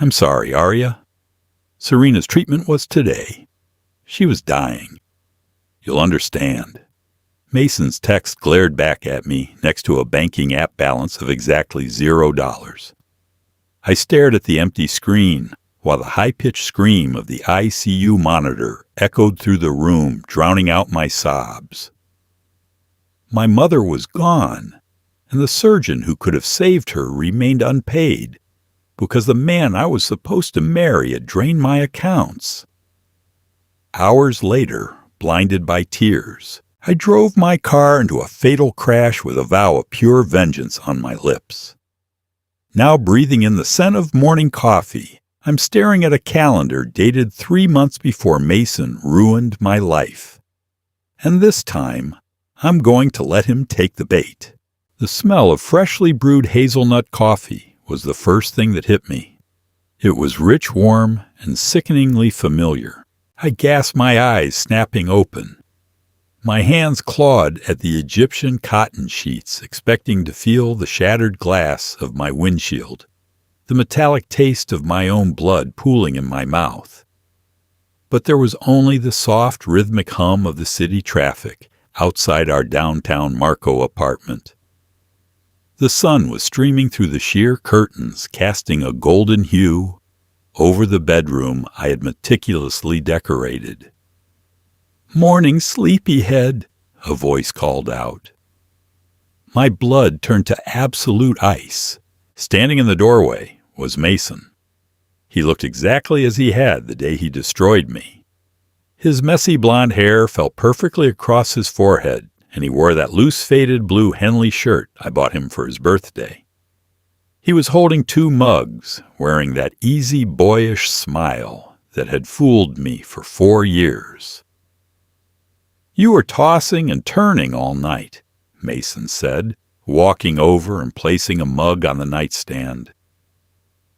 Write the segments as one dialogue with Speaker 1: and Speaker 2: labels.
Speaker 1: I'm sorry, Arya. Serena's treatment was today. She was dying. You'll understand. Mason's text glared back at me next to a banking app balance of exactly $0. I stared at the empty screen while the high-pitched scream of the ICU monitor echoed through the room, drowning out my sobs. My mother was gone, and the surgeon who could have saved her remained unpaid because the man I was supposed to marry had drained my accounts. Hours later, blinded by tears, I drove my car into a fatal crash with a vow of pure vengeance on my lips. Now breathing in the scent of morning coffee, I'm staring at a calendar dated 3 months before Mason ruined my life. And this time, I'm going to let him take the bait. The smell of freshly brewed hazelnut coffee was the first thing that hit me. It was rich, warm, and sickeningly familiar. I gasped, my eyes snapping open. My hands clawed at the Egyptian cotton sheets, expecting to feel the shattered glass of my windshield, the metallic taste of my own blood pooling in my mouth. But there was only the soft, rhythmic hum of the city traffic outside our downtown Marco apartment. The sun was streaming through the sheer curtains, casting a golden hue over the bedroom I had meticulously decorated. "Morning, sleepyhead," a voice called out. My blood turned to absolute ice. Standing in the doorway was Mason. He looked exactly as he had the day he destroyed me. His messy blonde hair fell perfectly across his forehead, and he wore that loose faded blue Henley shirt I bought him for his birthday. He was holding 2 mugs, wearing that easy, boyish smile that had fooled me for 4 years. "You were tossing and turning all night," Mason said, walking over and placing a mug on the nightstand.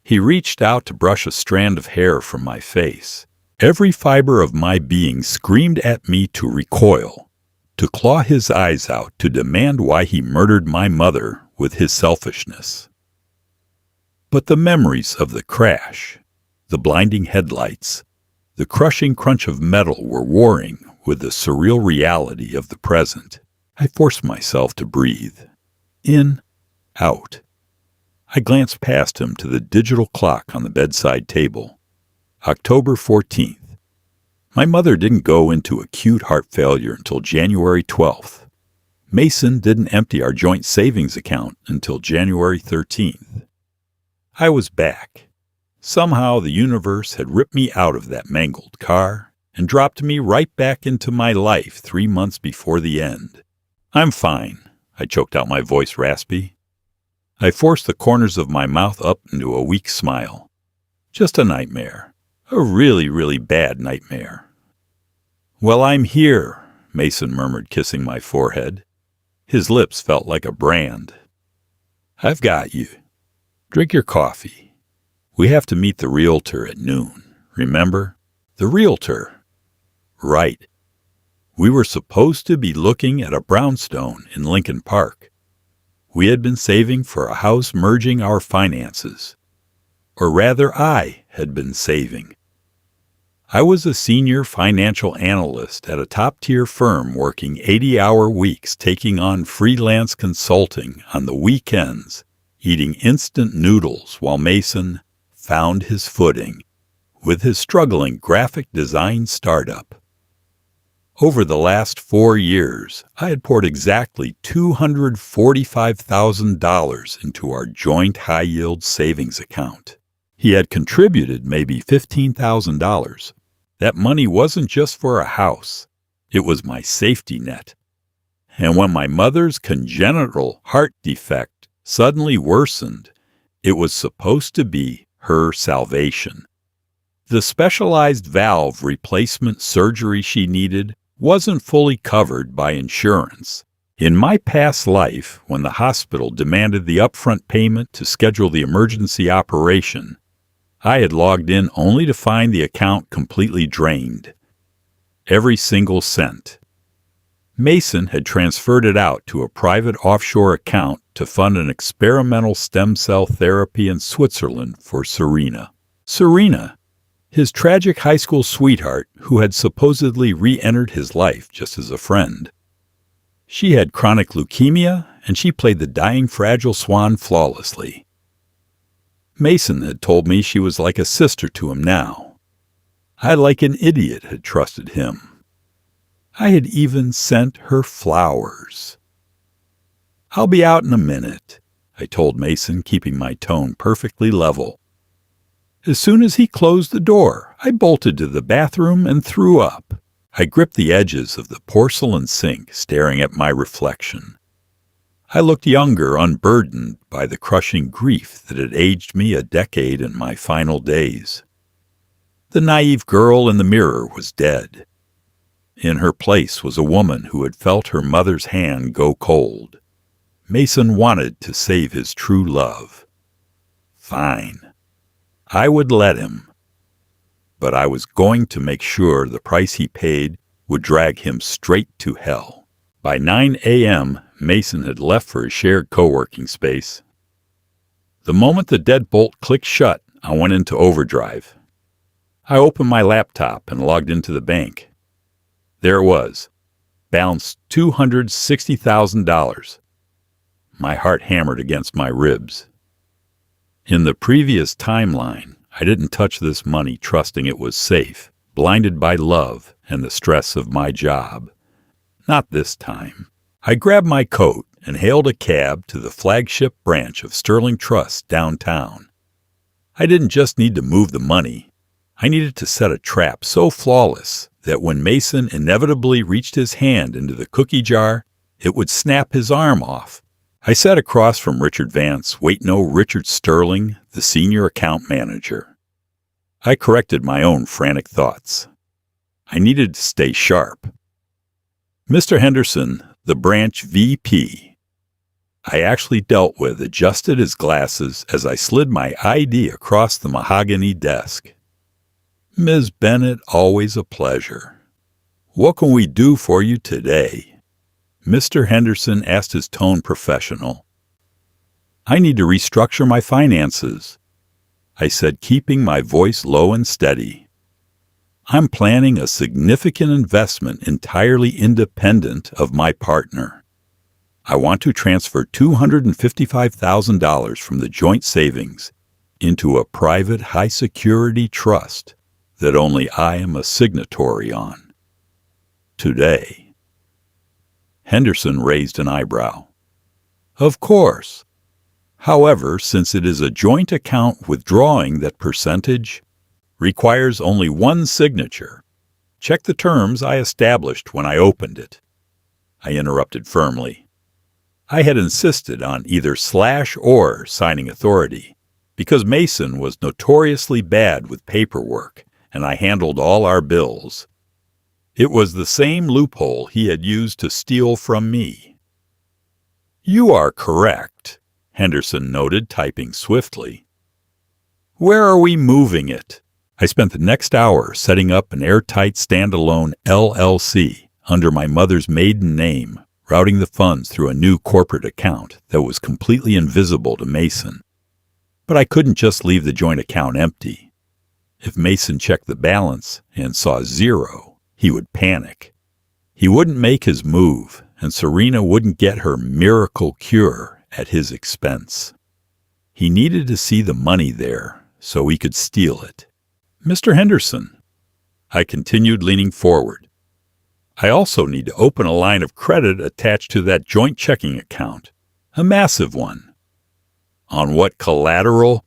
Speaker 1: He reached out to brush a strand of hair from my face. Every fiber of my being screamed at me to recoil, to claw his eyes out, to demand why he murdered my mother with his selfishness. But the memories of the crash, the blinding headlights, the crushing crunch of metal were warring with the surreal reality of the present. I forced myself to breathe. In, out. I glanced past him to the digital clock on the bedside table. October 14th. My mother didn't go into acute heart failure until January 12th. Mason didn't empty our joint savings account until January 13th. I was back. Somehow the universe had ripped me out of that mangled car and dropped me right back into my life 3 months before the end. "I'm fine," I choked out, my voice raspy. I forced the corners of my mouth up into a weak smile. "Just a nightmare. A really, really bad nightmare." "Well, I'm here," Mason murmured, kissing my forehead. His lips felt like a brand. "I've got you. Drink your coffee. We have to meet the realtor at noon. Remember? The realtor." Right. We were supposed to be looking at a brownstone in Lincoln Park. We had been saving for a house merging our finances. Or rather, I had been saving. I was a senior financial analyst at a top-tier firm working 80-hour weeks, taking on freelance consulting on the weekends, eating instant noodles while Mason found his footing with his struggling graphic design startup. Over the last 4 years, I had poured exactly $245,000 into our joint high-yield savings account. He had contributed maybe $15,000. That money wasn't just for a house. It was my safety net. And when my mother's congenital heart defect suddenly worsened, it was supposed to be her salvation. The specialized valve replacement surgery she needed wasn't fully covered by insurance. In my past life, when the hospital demanded the upfront payment to schedule the emergency operation, I had logged in only to find the account completely drained. Every single cent. Mason had transferred it out to a private offshore account to fund an experimental stem cell therapy in Switzerland for Serena. Serena, his tragic high school sweetheart who had supposedly re-entered his life just as a friend. She had chronic leukemia, and she played the dying fragile swan flawlessly. Mason had told me she was like a sister to him now. I, like an idiot, had trusted him. I had even sent her flowers. "I'll be out in a minute," I told Mason, keeping my tone perfectly level. As soon as he closed the door, I bolted to the bathroom and threw up. I gripped the edges of the porcelain sink, staring at my reflection. I looked younger, unburdened by the crushing grief that had aged me a decade in my final days. The naive girl in the mirror was dead. In her place was a woman who had felt her mother's hand go cold. Mason wanted to save his true love. Fine. I would let him. But I was going to make sure the price he paid would drag him straight to hell. By 9 a.m., Mason had left for his shared co-working space. The moment the deadbolt clicked shut, I went into overdrive. I opened my laptop and logged into the bank. There it was, balance $260,000. My heart hammered against my ribs. In the previous timeline, I didn't touch this money trusting it was safe, blinded by love and the stress of my job. Not this time. I grabbed my coat and hailed a cab to the flagship branch of Sterling Trust downtown. I didn't just need to move the money. I needed to set a trap so flawless that when Mason inevitably reached his hand into the cookie jar, it would snap his arm off. I sat across from Richard Vance, Richard Sterling, the senior account manager. I corrected my own frantic thoughts. I needed to stay sharp. Mr. Henderson, the branch VP, I actually dealt with, adjusted his glasses as I slid my ID across the mahogany desk. "Ms. Bennett, always a pleasure. What can we do for you today?" Mr. Henderson asked, his tone professional. "I need to restructure my finances," I said, keeping my voice low and steady. "I'm planning a significant investment entirely independent of my partner. I want to transfer $255,000 from the joint savings into a private high-security trust that only I am a signatory on. Today." Henderson raised an eyebrow. "Of course. However, since it is a joint account, withdrawing that percentage requires only one signature. Check the terms I established when I opened it." I interrupted firmly. I had insisted on either / or signing authority, because Mason was notoriously bad with paperwork, and I handled all our bills. It was the same loophole he had used to steal from me. "You are correct," Henderson noted, typing swiftly. "Where are we moving it?" I spent the next hour setting up an airtight standalone LLC under my mother's maiden name, routing the funds through a new corporate account that was completely invisible to Mason. But I couldn't just leave the joint account empty. If Mason checked the balance and saw zero, he would panic. He wouldn't make his move, and Serena wouldn't get her miracle cure at his expense. He needed to see the money there so he could steal it. "Mr. Henderson," I continued, leaning forward, "I also need to open a line of credit attached to that joint checking account, a massive one." "On what collateral?"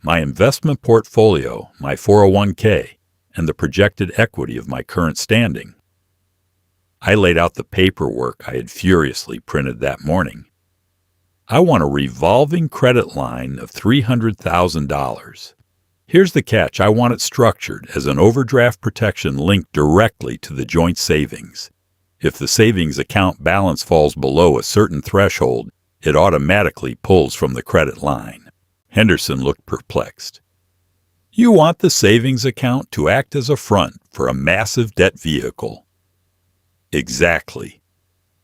Speaker 1: "My investment portfolio, my 401k, and the projected equity of my current standing." I laid out the paperwork I had furiously printed that morning. "I want a revolving credit line of $300,000. Here's the catch. I want it structured as an overdraft protection linked directly to the joint savings. If the savings account balance falls below a certain threshold, it automatically pulls from the credit line." Henderson looked perplexed. "You want the savings account to act as a front for a massive debt vehicle?" "Exactly."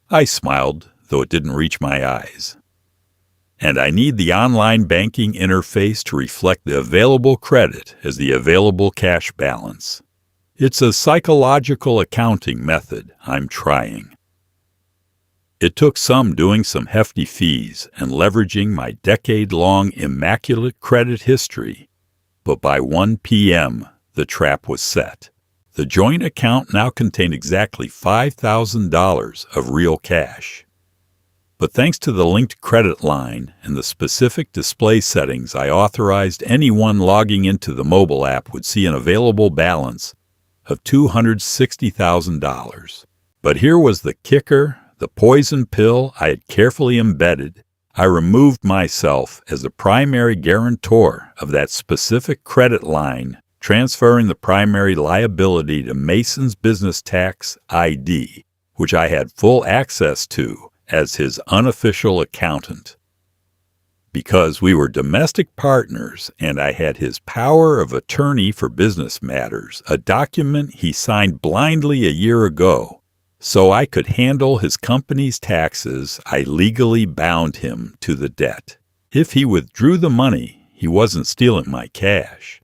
Speaker 1: I smiled, though it didn't reach my eyes. And I need the online banking interface to reflect the available credit as the available cash balance. It's a psychological accounting method I'm trying. It took some doing some hefty fees and leveraging my decade-long immaculate credit history, but by 1 p.m., the trap was set. The joint account now contained exactly $5,000 of real cash. But thanks to the linked credit line and the specific display settings, I authorized anyone logging into the mobile app would see an available balance of $260,000. But here was the kicker, the poison pill I had carefully embedded. I removed myself as the primary guarantor of that specific credit line, transferring the primary liability to Mason's business tax ID, which I had full access to as his unofficial accountant. Because we were domestic partners and I had his power of attorney for business matters, a document he signed blindly a year ago, so I could handle his company's taxes, I legally bound him to the debt. If he withdrew the money, he wasn't stealing my cash.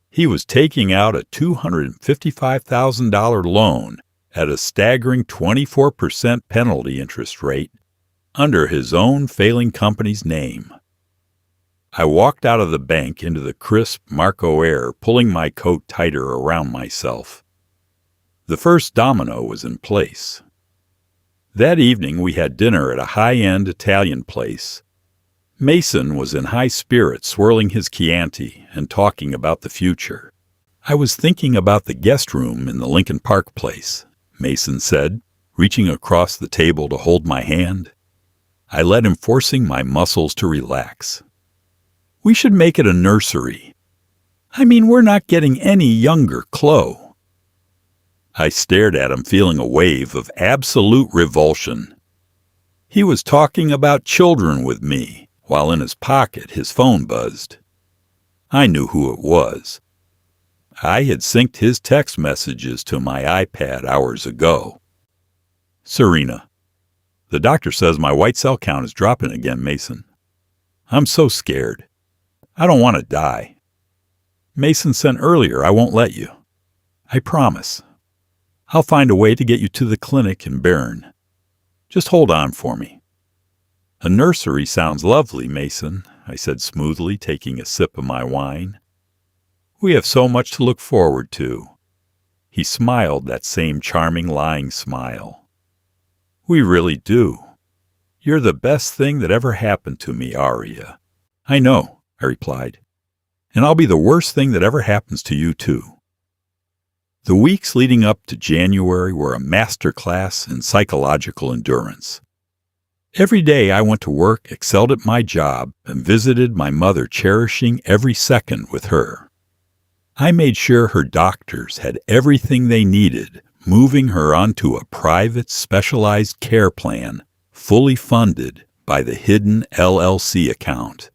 Speaker 1: He was taking out a $255,000 loan at a staggering 24% penalty interest rate under his own failing company's name. I walked out of the bank into the crisp Marco air, pulling my coat tighter around myself. The first domino was in place. That evening we had dinner at a high-end Italian place. Mason was in high spirits, swirling his Chianti and talking about the future. I was thinking about the guest room in the Lincoln Park place, Mason said, reaching across the table to hold my hand. I let him, forcing my muscles to relax. We should make it a nursery. I mean, we're not getting any younger, Chloe. I stared at him, feeling a wave of absolute revulsion. He was talking about children with me, while in his pocket his phone buzzed. I knew who it was. I had synced his text messages to my iPad hours ago. Serena. The doctor says my white cell count is dropping again, Mason. I'm so scared. I don't want to die. Mason sent earlier, I won't let you. I promise. I'll find a way to get you to the clinic in Bern. Just hold on for me. A nursery sounds lovely, Mason, I said smoothly, taking a sip of my wine. We have so much to look forward to. He smiled, that same charming, lying smile. We really do. You're the best thing that ever happened to me, Aria. I know, I replied. And I'll be the worst thing that ever happens to you, too. The weeks leading up to January were a master class in psychological endurance. Every day I went to work, excelled at my job, and visited my mother, cherishing every second with her. I made sure her doctors had everything they needed, moving her onto a private, specialized care plan, fully funded by the hidden LLC account.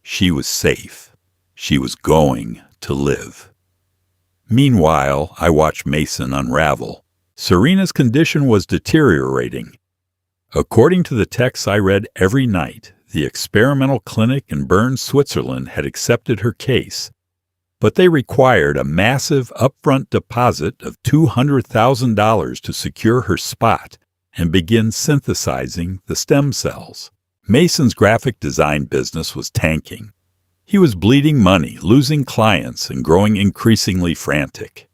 Speaker 1: She was safe. She was going to live. Meanwhile, I watched Mason unravel. Serena's condition was deteriorating. According to the texts I read every night, the experimental clinic in Bern, Switzerland had accepted her case, but they required a massive upfront deposit of $200,000 to secure her spot and begin synthesizing the stem cells. Mason's graphic design business was tanking. He was bleeding money, losing clients, and growing increasingly frantic.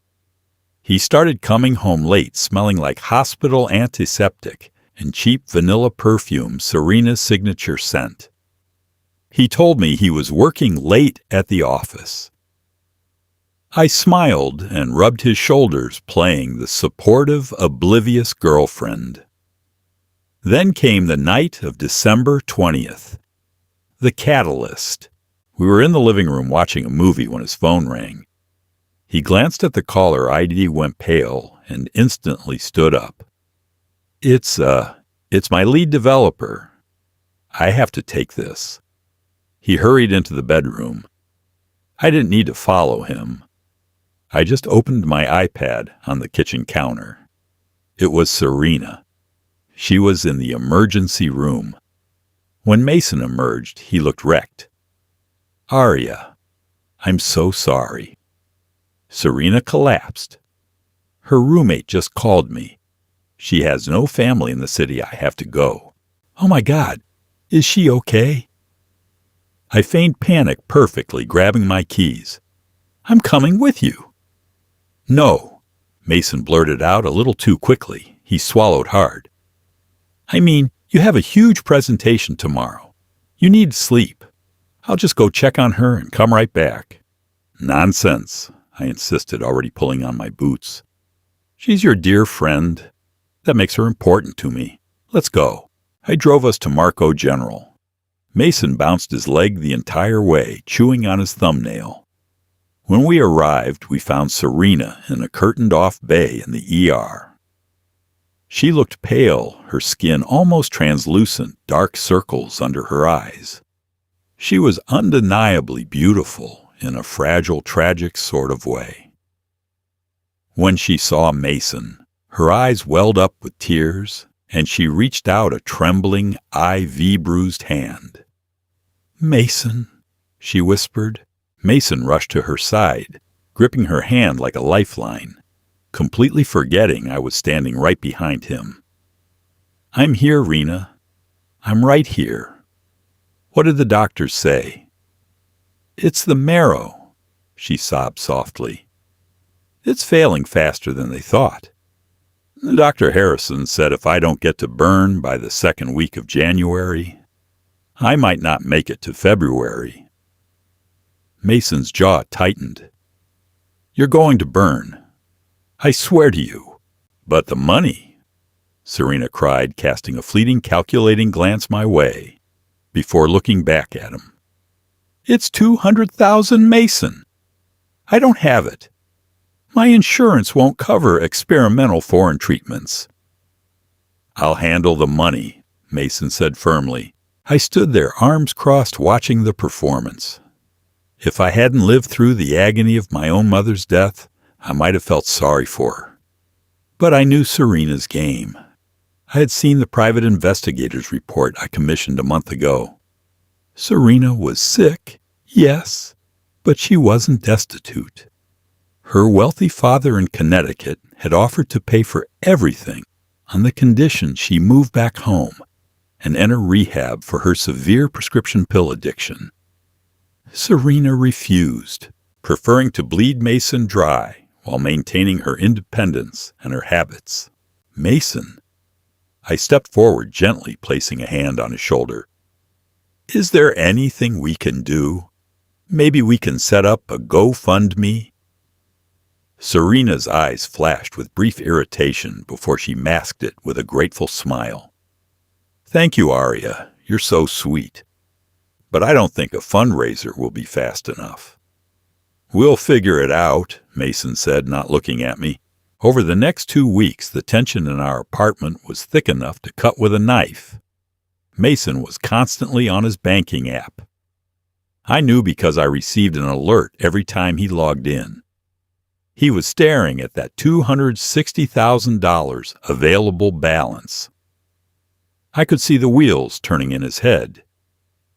Speaker 1: He started coming home late, smelling like hospital antiseptic and cheap vanilla perfume, Serena's signature scent. He told me he was working late at the office. I smiled and rubbed his shoulders, playing the supportive, oblivious girlfriend. Then came the night of December 20th. The catalyst. We were in the living room watching a movie when his phone rang. He glanced at the caller ID, went pale, and instantly stood up. It's my lead developer. I have to take this. He hurried into the bedroom. I didn't need to follow him. I just opened my iPad on the kitchen counter. It was Serena. She was in the emergency room. When Mason emerged, he looked wrecked. "Arya, I'm so sorry." Serena collapsed. "Her roommate just called me. She has no family in the city. I have to go. Oh my God, is she okay?" I feigned panic perfectly, grabbing my keys. "I'm coming with you." "No," Mason blurted out a little too quickly. He swallowed hard. "I mean, you have a huge presentation tomorrow. You need sleep. I'll just go check on her and come right back." "Nonsense," I insisted, already pulling on my boots. "She's your dear friend. That makes her important to me. Let's go." I drove us to Marco General. Mason bounced his leg the entire way, chewing on his thumbnail. When we arrived, we found Serena in a curtained-off bay in the ER. She looked pale, her skin almost translucent, dark circles under her eyes. She was undeniably beautiful in a fragile, tragic sort of way. When she saw Mason, her eyes welled up with tears, and she reached out a trembling, IV-bruised hand. "Mason," she whispered. Mason rushed to her side, gripping her hand like a lifeline, completely forgetting I was standing right behind him. "I'm here, Rena. I'm right here." "What did the doctors say?" "It's the marrow," she sobbed softly. "It's failing faster than they thought. Dr. Harrison said if I don't get to burn by the second week of January, I might not make it to February." Mason's jaw tightened. "You're going to burn. I swear to you." "But the money," Serena cried, casting a fleeting, calculating glance my way, before looking back at him. "It's 200,000, Mason. I don't have it. My insurance won't cover experimental foreign treatments." "I'll handle the money," Mason said firmly. I stood there, arms crossed, watching the performance. If I hadn't lived through the agony of my own mother's death, I might have felt sorry for her. But I knew Serena's game. I had seen the private investigator's report I commissioned a month ago. Serena was sick, yes, but she wasn't destitute. Her wealthy father in Connecticut had offered to pay for everything on the condition she moved back home and enter rehab for her severe prescription pill addiction. Serena refused, preferring to bleed Mason dry while maintaining her independence and her habits. "Mason," I stepped forward gently, placing a hand on his shoulder. "Is there anything we can do? Maybe we can set up a GoFundMe?" Serena's eyes flashed with brief irritation before she masked it with a grateful smile. "Thank you, Arya. You're so sweet. But I don't think a fundraiser will be fast enough." "We'll figure it out," Mason said, not looking at me. Over the next 2 weeks, the tension in our apartment was thick enough to cut with a knife. Mason was constantly on his banking app. I knew because I received an alert every time he logged in. He was staring at that $260,000 available balance. I could see the wheels turning in his head.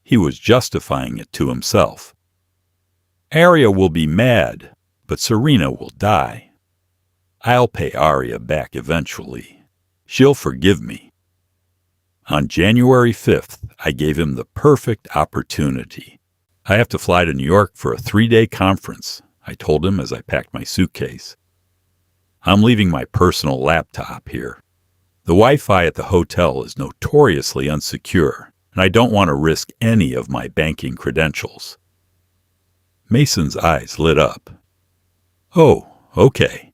Speaker 1: He was justifying it to himself. "Arya will be mad, but Serena will die. I'll pay Arya back eventually. She'll forgive me." On January 5th, I gave him the perfect opportunity. "I have to fly to New York for a 3-day conference," I told him as I packed my suitcase. "I'm leaving my personal laptop here. The Wi-Fi at the hotel is notoriously unsecure, and I don't want to risk any of my banking credentials." Mason's eyes lit up. "Oh, okay.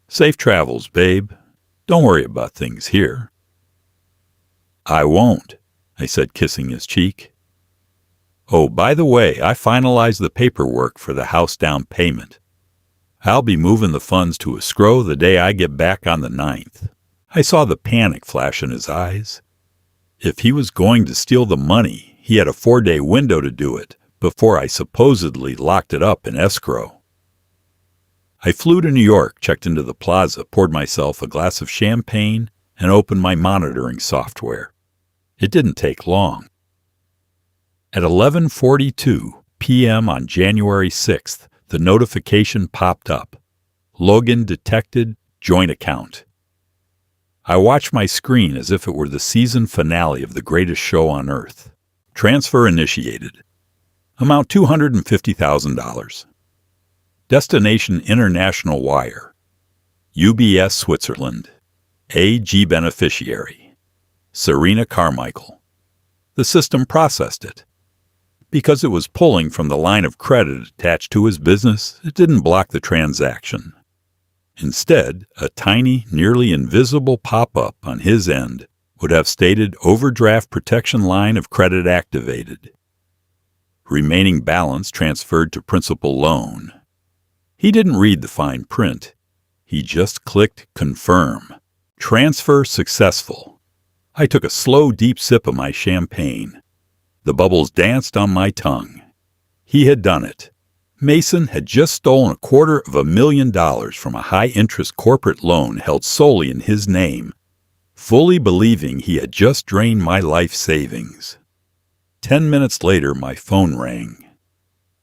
Speaker 1: Safe travels, babe. Don't worry about things here." "I won't," I said, kissing his cheek. "Oh, by the way, I finalized the paperwork for the house down payment. I'll be moving the funds to escrow the day I get back on the 9th. I saw the panic flash in his eyes. If he was going to steal the money, he had a 4-day window to do it before I supposedly locked it up in escrow. I flew to New York, checked into the plaza, poured myself a glass of champagne, and opened my monitoring software. It didn't take long. At 11:42 p.m. on January 6th, the notification popped up. Login detected, joint account. I watched my screen as if it were the season finale of the greatest show on earth. Transfer initiated. Amount $250,000. Destination international wire. UBS Switzerland. AG beneficiary. Serena Carmichael. The system processed it. Because it was pulling from the line of credit attached to his business, it didn't block the transaction. Instead, a tiny, nearly invisible pop-up on his end would have stated overdraft protection line of credit activated. Remaining balance transferred to principal loan. He didn't read the fine print. He just clicked confirm. Transfer successful. I took a slow, deep sip of my champagne. The bubbles danced on my tongue. He had done it. Mason had just stolen $250,000 from a high-interest corporate loan held solely in his name, fully believing he had just drained my life savings. 10 minutes later, my phone rang.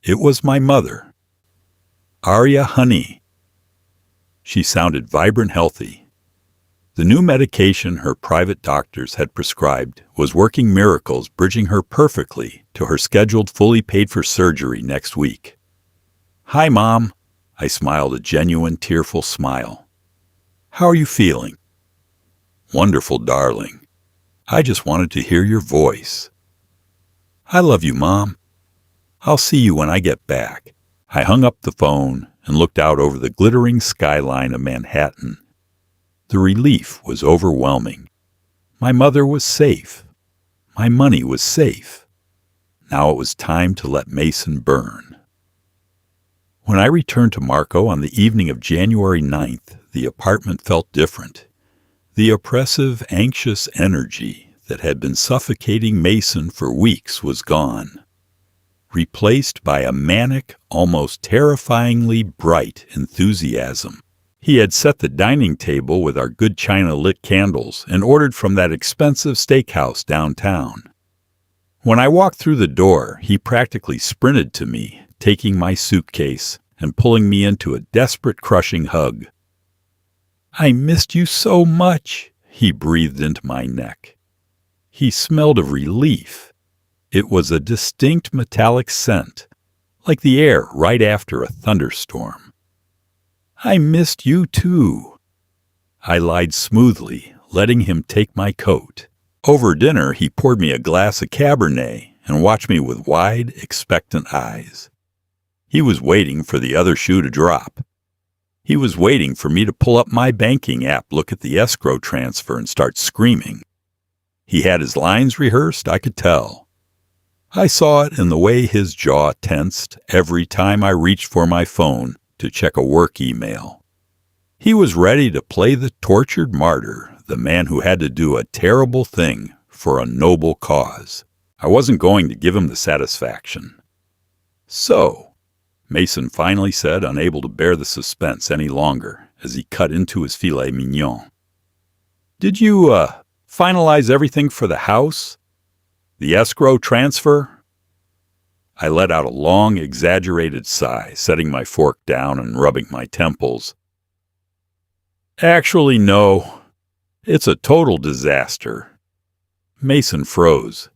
Speaker 1: It was my mother. "Arya, honey." She sounded vibrant, healthy. The new medication her private doctors had prescribed was working miracles, bridging her perfectly to her scheduled fully paid-for surgery next week. "Hi, Mom." I smiled a genuine, tearful smile. "How are you feeling?" "Wonderful, darling. I just wanted to hear your voice." "I love you, Mom. I'll see you when I get back." I hung up the phone and looked out over the glittering skyline of Manhattan. The relief was overwhelming. My mother was safe. My money was safe. Now it was time to let Mason burn. When I returned to Marco on the evening of January 9th, the apartment felt different. The oppressive, anxious energy that had been suffocating Mason for weeks was gone, replaced by a manic, almost terrifyingly bright enthusiasm. He had set the dining table with our good china-lit candles and ordered from that expensive steakhouse downtown. When I walked through the door, he practically sprinted to me, taking my suitcase and pulling me into a desperate, crushing hug. "I missed you so much," he breathed into my neck. He smelled of relief. It was a distinct metallic scent, like the air right after a thunderstorm. "I missed you too." I lied smoothly, letting him take my coat. Over dinner, he poured me a glass of Cabernet and watched me with wide, expectant eyes. He was waiting for the other shoe to drop. He was waiting for me to pull up my banking app, look at the escrow transfer, and start screaming. He had his lines rehearsed, I could tell. I saw it in the way his jaw tensed every time I reached for my phone to check a work email. He was ready to play the tortured martyr, the man who had to do a terrible thing for a noble cause. I wasn't going to give him the satisfaction. "So," Mason finally said, unable to bear the suspense any longer, as he cut into his filet mignon. "Did you, finalize everything for the house? The escrow transfer?" I let out a long, exaggerated sigh, setting my fork down and rubbing my temples. "Actually, no. It's a total disaster." Mason froze.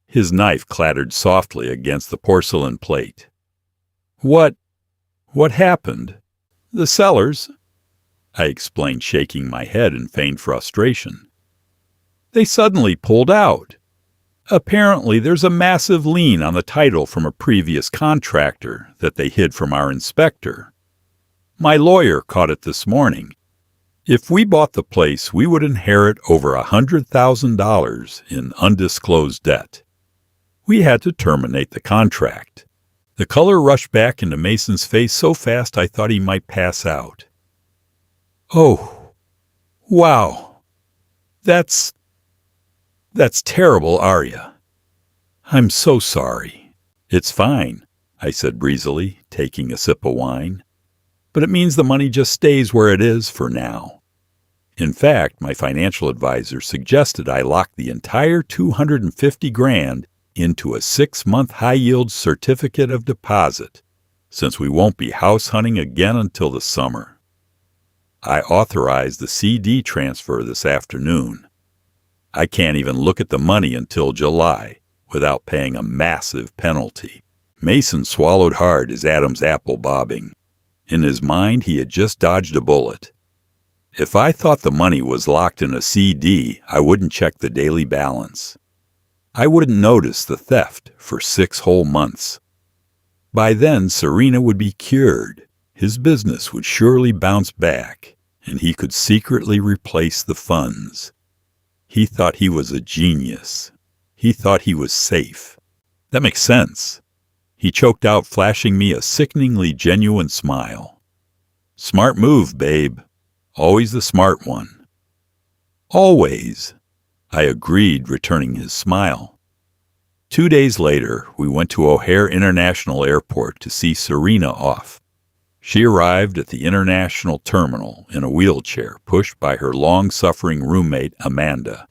Speaker 1: His knife clattered softly against the porcelain plate. What happened?" "The sellers," I explained, shaking my head in feigned frustration. "They suddenly pulled out. Apparently, there's a massive lien on the title from a previous contractor that they hid from our inspector. My lawyer caught it this morning. If we bought the place, we would inherit over $100,000 in undisclosed debt. We had to terminate the contract." The color rushed back into Mason's face so fast I thought he might pass out. "Oh, wow. That's terrible, Arya. I'm so sorry." "It's fine," I said breezily, taking a sip of wine. "But it means the money just stays where it is for now. In fact, my financial advisor suggested I lock the entire $250,000 into a 6-month high-yield certificate of deposit, since we won't be house hunting again until the summer. I authorized the CD transfer this afternoon. I can't even look at the money until July without paying a massive penalty. Mason swallowed hard as Adam's apple bobbing. In his mind, he had just dodged a bullet. If I thought the money was locked in a CD, I wouldn't check the daily balance. I wouldn't notice the theft for 6 whole months. By then, Serena would be cured. His business would surely bounce back, and he could secretly replace the funds. He thought he was a genius. He thought he was safe. That makes sense. He choked out, flashing me a sickeningly genuine smile. Smart move, babe. Always the smart one. Always, I agreed, returning his smile. 2 days later, we went to O'Hare International Airport to see Serena off. She arrived at the international terminal in a wheelchair pushed by her long-suffering roommate, Amanda.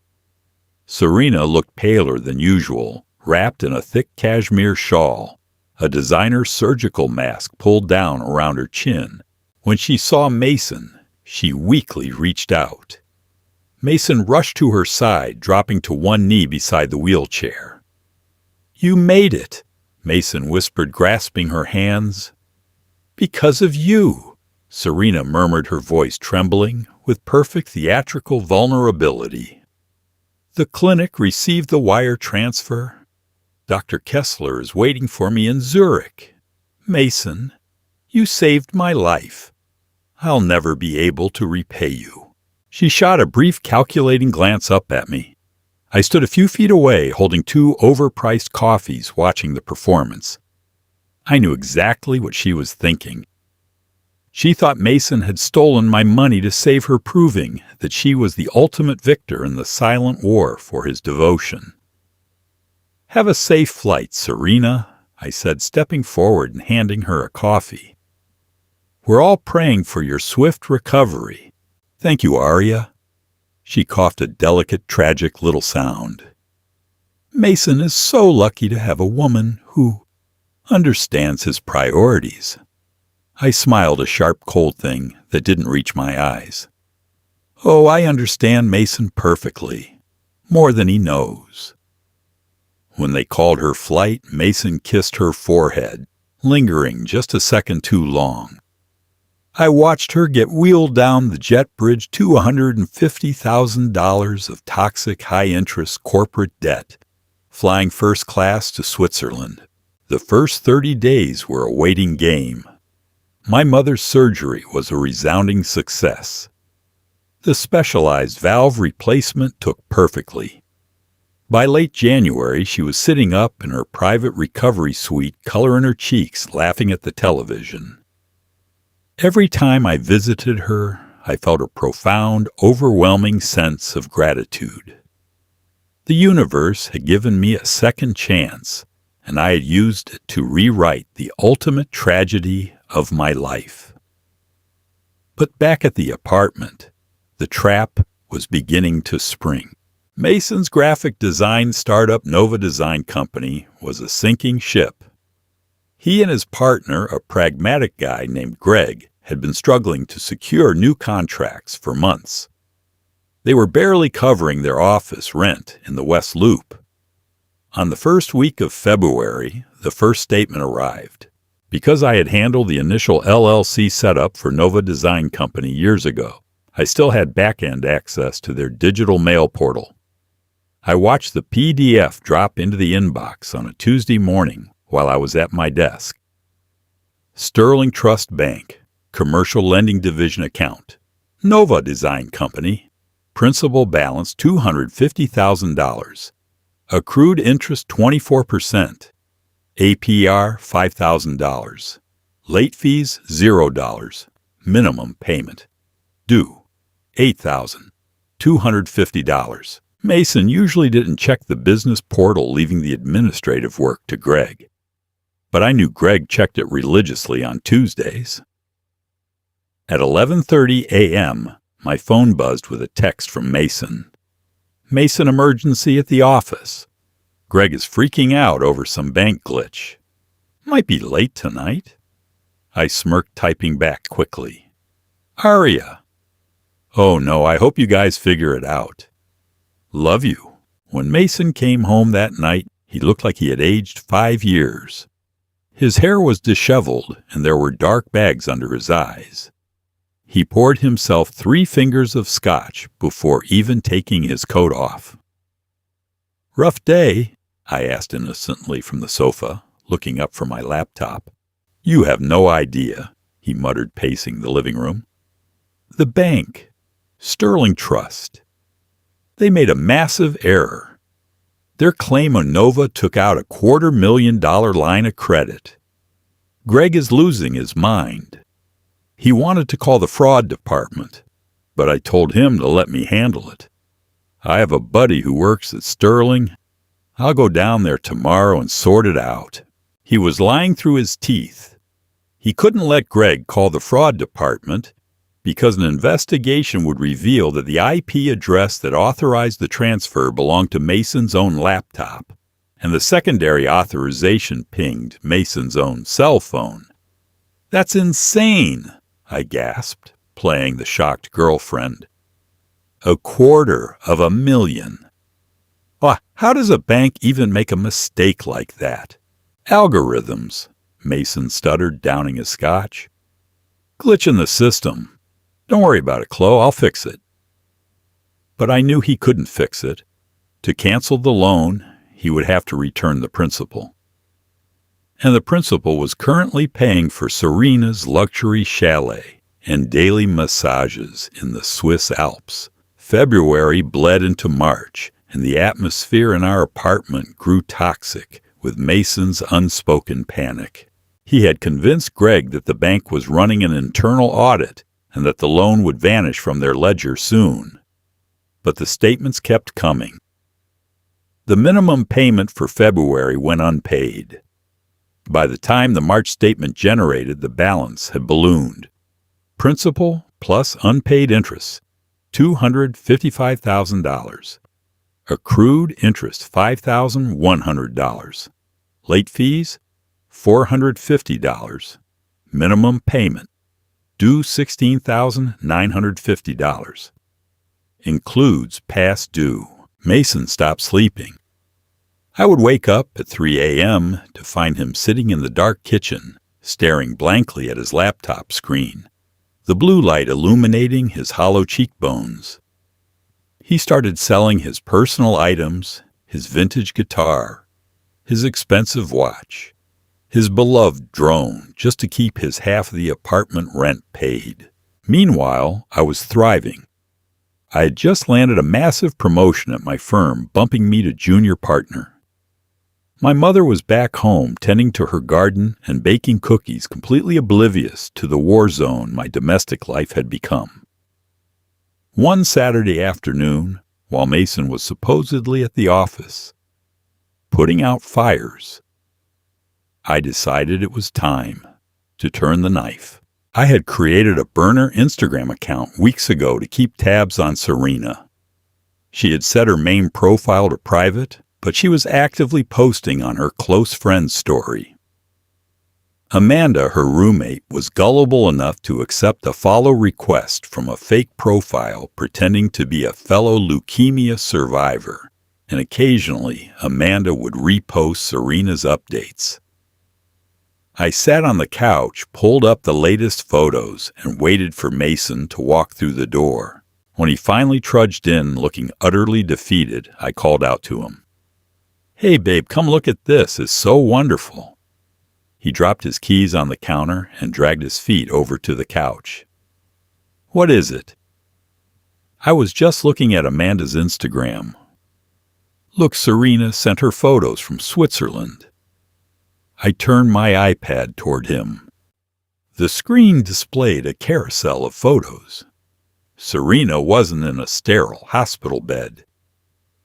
Speaker 1: Serena looked paler than usual, wrapped in a thick cashmere shawl, a designer surgical mask pulled down around her chin. When she saw Mason, she weakly reached out. Mason rushed to her side, dropping to one knee beside the wheelchair. "You made it," Mason whispered, grasping her hands. "Because of you," Serena murmured, her voice trembling with perfect theatrical vulnerability. "The clinic received the wire transfer. Dr. Kessler is waiting for me in Zurich. Mason, you saved my life. I'll never be able to repay you." She shot a brief calculating glance up at me. I stood a few feet away, holding 2 overpriced coffees, watching the performance. I knew exactly what she was thinking. She thought Mason had stolen my money to save her, proving that she was the ultimate victor in the silent war for his devotion. "Have a safe flight, Serena," I said, stepping forward and handing her a coffee. "We're all praying for your swift recovery. Thank you, Arya." She coughed a delicate, tragic little sound. "Mason is so lucky to have a woman who understands his priorities." I smiled, a sharp, cold thing that didn't reach my eyes. "Oh, I understand Mason perfectly, more than he knows." When they called her flight, Mason kissed her forehead, lingering just a second too long. I watched her get wheeled down the jet bridge, $250,000 of toxic high-interest corporate debt, flying first class to Switzerland. The first 30 days were a waiting game. My mother's surgery was a resounding success. The specialized valve replacement took perfectly. By late January, she was sitting up in her private recovery suite, color in her cheeks, laughing at the television. Every time I visited her, I felt a profound, overwhelming sense of gratitude. The universe had given me a second chance, and I had used it to rewrite the ultimate tragedy of my life. But back at the apartment, the trap was beginning to spring. Mason's graphic design startup Nova Design Company was a sinking ship. He and his partner, a pragmatic guy named Greg, had been struggling to secure new contracts for months. They were barely covering their office rent in the West Loop. On the first week of February, the first statement arrived. Because I had handled the initial LLC setup for Nova Design Company years ago, I still had back-end access to their digital mail portal. I watched the PDF drop into the inbox on a Tuesday morning while I was at my desk. Sterling Trust Bank, Commercial Lending Division account, Nova Design Company, principal balance $250,000, accrued interest 24%, APR $5,000, late fees $0, minimum payment, due $8,250. Mason usually didn't check the business portal, leaving the administrative work to Greg. But I knew Greg checked it religiously on Tuesdays. At 11:30 a.m., my phone buzzed with a text from Mason. "Mason, emergency at the office. Greg is freaking out over some bank glitch. Might be late tonight. I smirked, typing back quickly. Aria. Oh no, I hope you guys figure it out. Love you. When Mason came home that night, he looked like he had aged 5 years. His hair was disheveled, and there were dark bags under his eyes. He poured himself 3 fingers of scotch before even taking his coat off. Rough day? I asked innocently from the sofa, looking up from my laptop. You have no idea, he muttered, pacing the living room. The bank. Sterling Trust. They made a massive error. Their claim on Nova took out a $250,000 line of credit. Greg is losing his mind. He wanted to call the fraud department, but I told him to let me handle it. I have a buddy who works at Sterling. I'll go down there tomorrow and sort it out. He was lying through his teeth. He couldn't let Greg call the fraud department because an investigation would reveal that the IP address that authorized the transfer belonged to Mason's own laptop, and the secondary authorization pinged Mason's own cell phone. That's insane, I gasped, playing the shocked girlfriend. $250,000. How does a bank even make a mistake like that? Algorithms, Mason stuttered, downing his scotch. Glitch in the system. Don't worry about it, Chloe, I'll fix it. But I knew he couldn't fix it. To cancel the loan, he would have to return the principal. And the principal was currently paying for Serena's luxury chalet and daily massages in the Swiss Alps. February bled into March, and the atmosphere in our apartment grew toxic with Mason's unspoken panic. He had convinced Greg that the bank was running an internal audit and that the loan would vanish from their ledger soon. But the statements kept coming. The minimum payment for February went unpaid. By the time the March statement generated, the balance had ballooned. Principal plus unpaid interest, $255,000. Accrued interest, $5,100. Late fees, $450. Minimum payment, due $16,950. Includes past due. Mason stopped sleeping. I would wake up at 3 a.m. to find him sitting in the dark kitchen, staring blankly at his laptop screen, the blue light illuminating his hollow cheekbones. He started selling his personal items, his vintage guitar, his expensive watch, his beloved drone, just to keep his half of the apartment rent paid. Meanwhile, I was thriving. I had just landed a massive promotion at my firm, bumping me to junior partner. My mother was back home tending to her garden and baking cookies, completely oblivious to the war zone my domestic life had become. One Saturday afternoon, while Mason was supposedly at the office, putting out fires, I decided it was time to turn the knife. I had created a burner Instagram account weeks ago to keep tabs on Serena. She had set her main profile to private, but she was actively posting on her close friend's story. Amanda, her roommate, was gullible enough to accept a follow request from a fake profile pretending to be a fellow leukemia survivor, and occasionally Amanda would repost Serena's updates. I sat on the couch, pulled up the latest photos, and waited for Mason to walk through the door. When he finally trudged in, looking utterly defeated, I called out to him. "Hey, babe, come look at this. It's so wonderful." He dropped his keys on the counter and dragged his feet over to the couch. "What is it?" I was just looking at Amanda's Instagram. Look, Serena sent her photos from Switzerland. I turned my iPad toward him. The screen displayed a carousel of photos. Serena wasn't in a sterile hospital bed.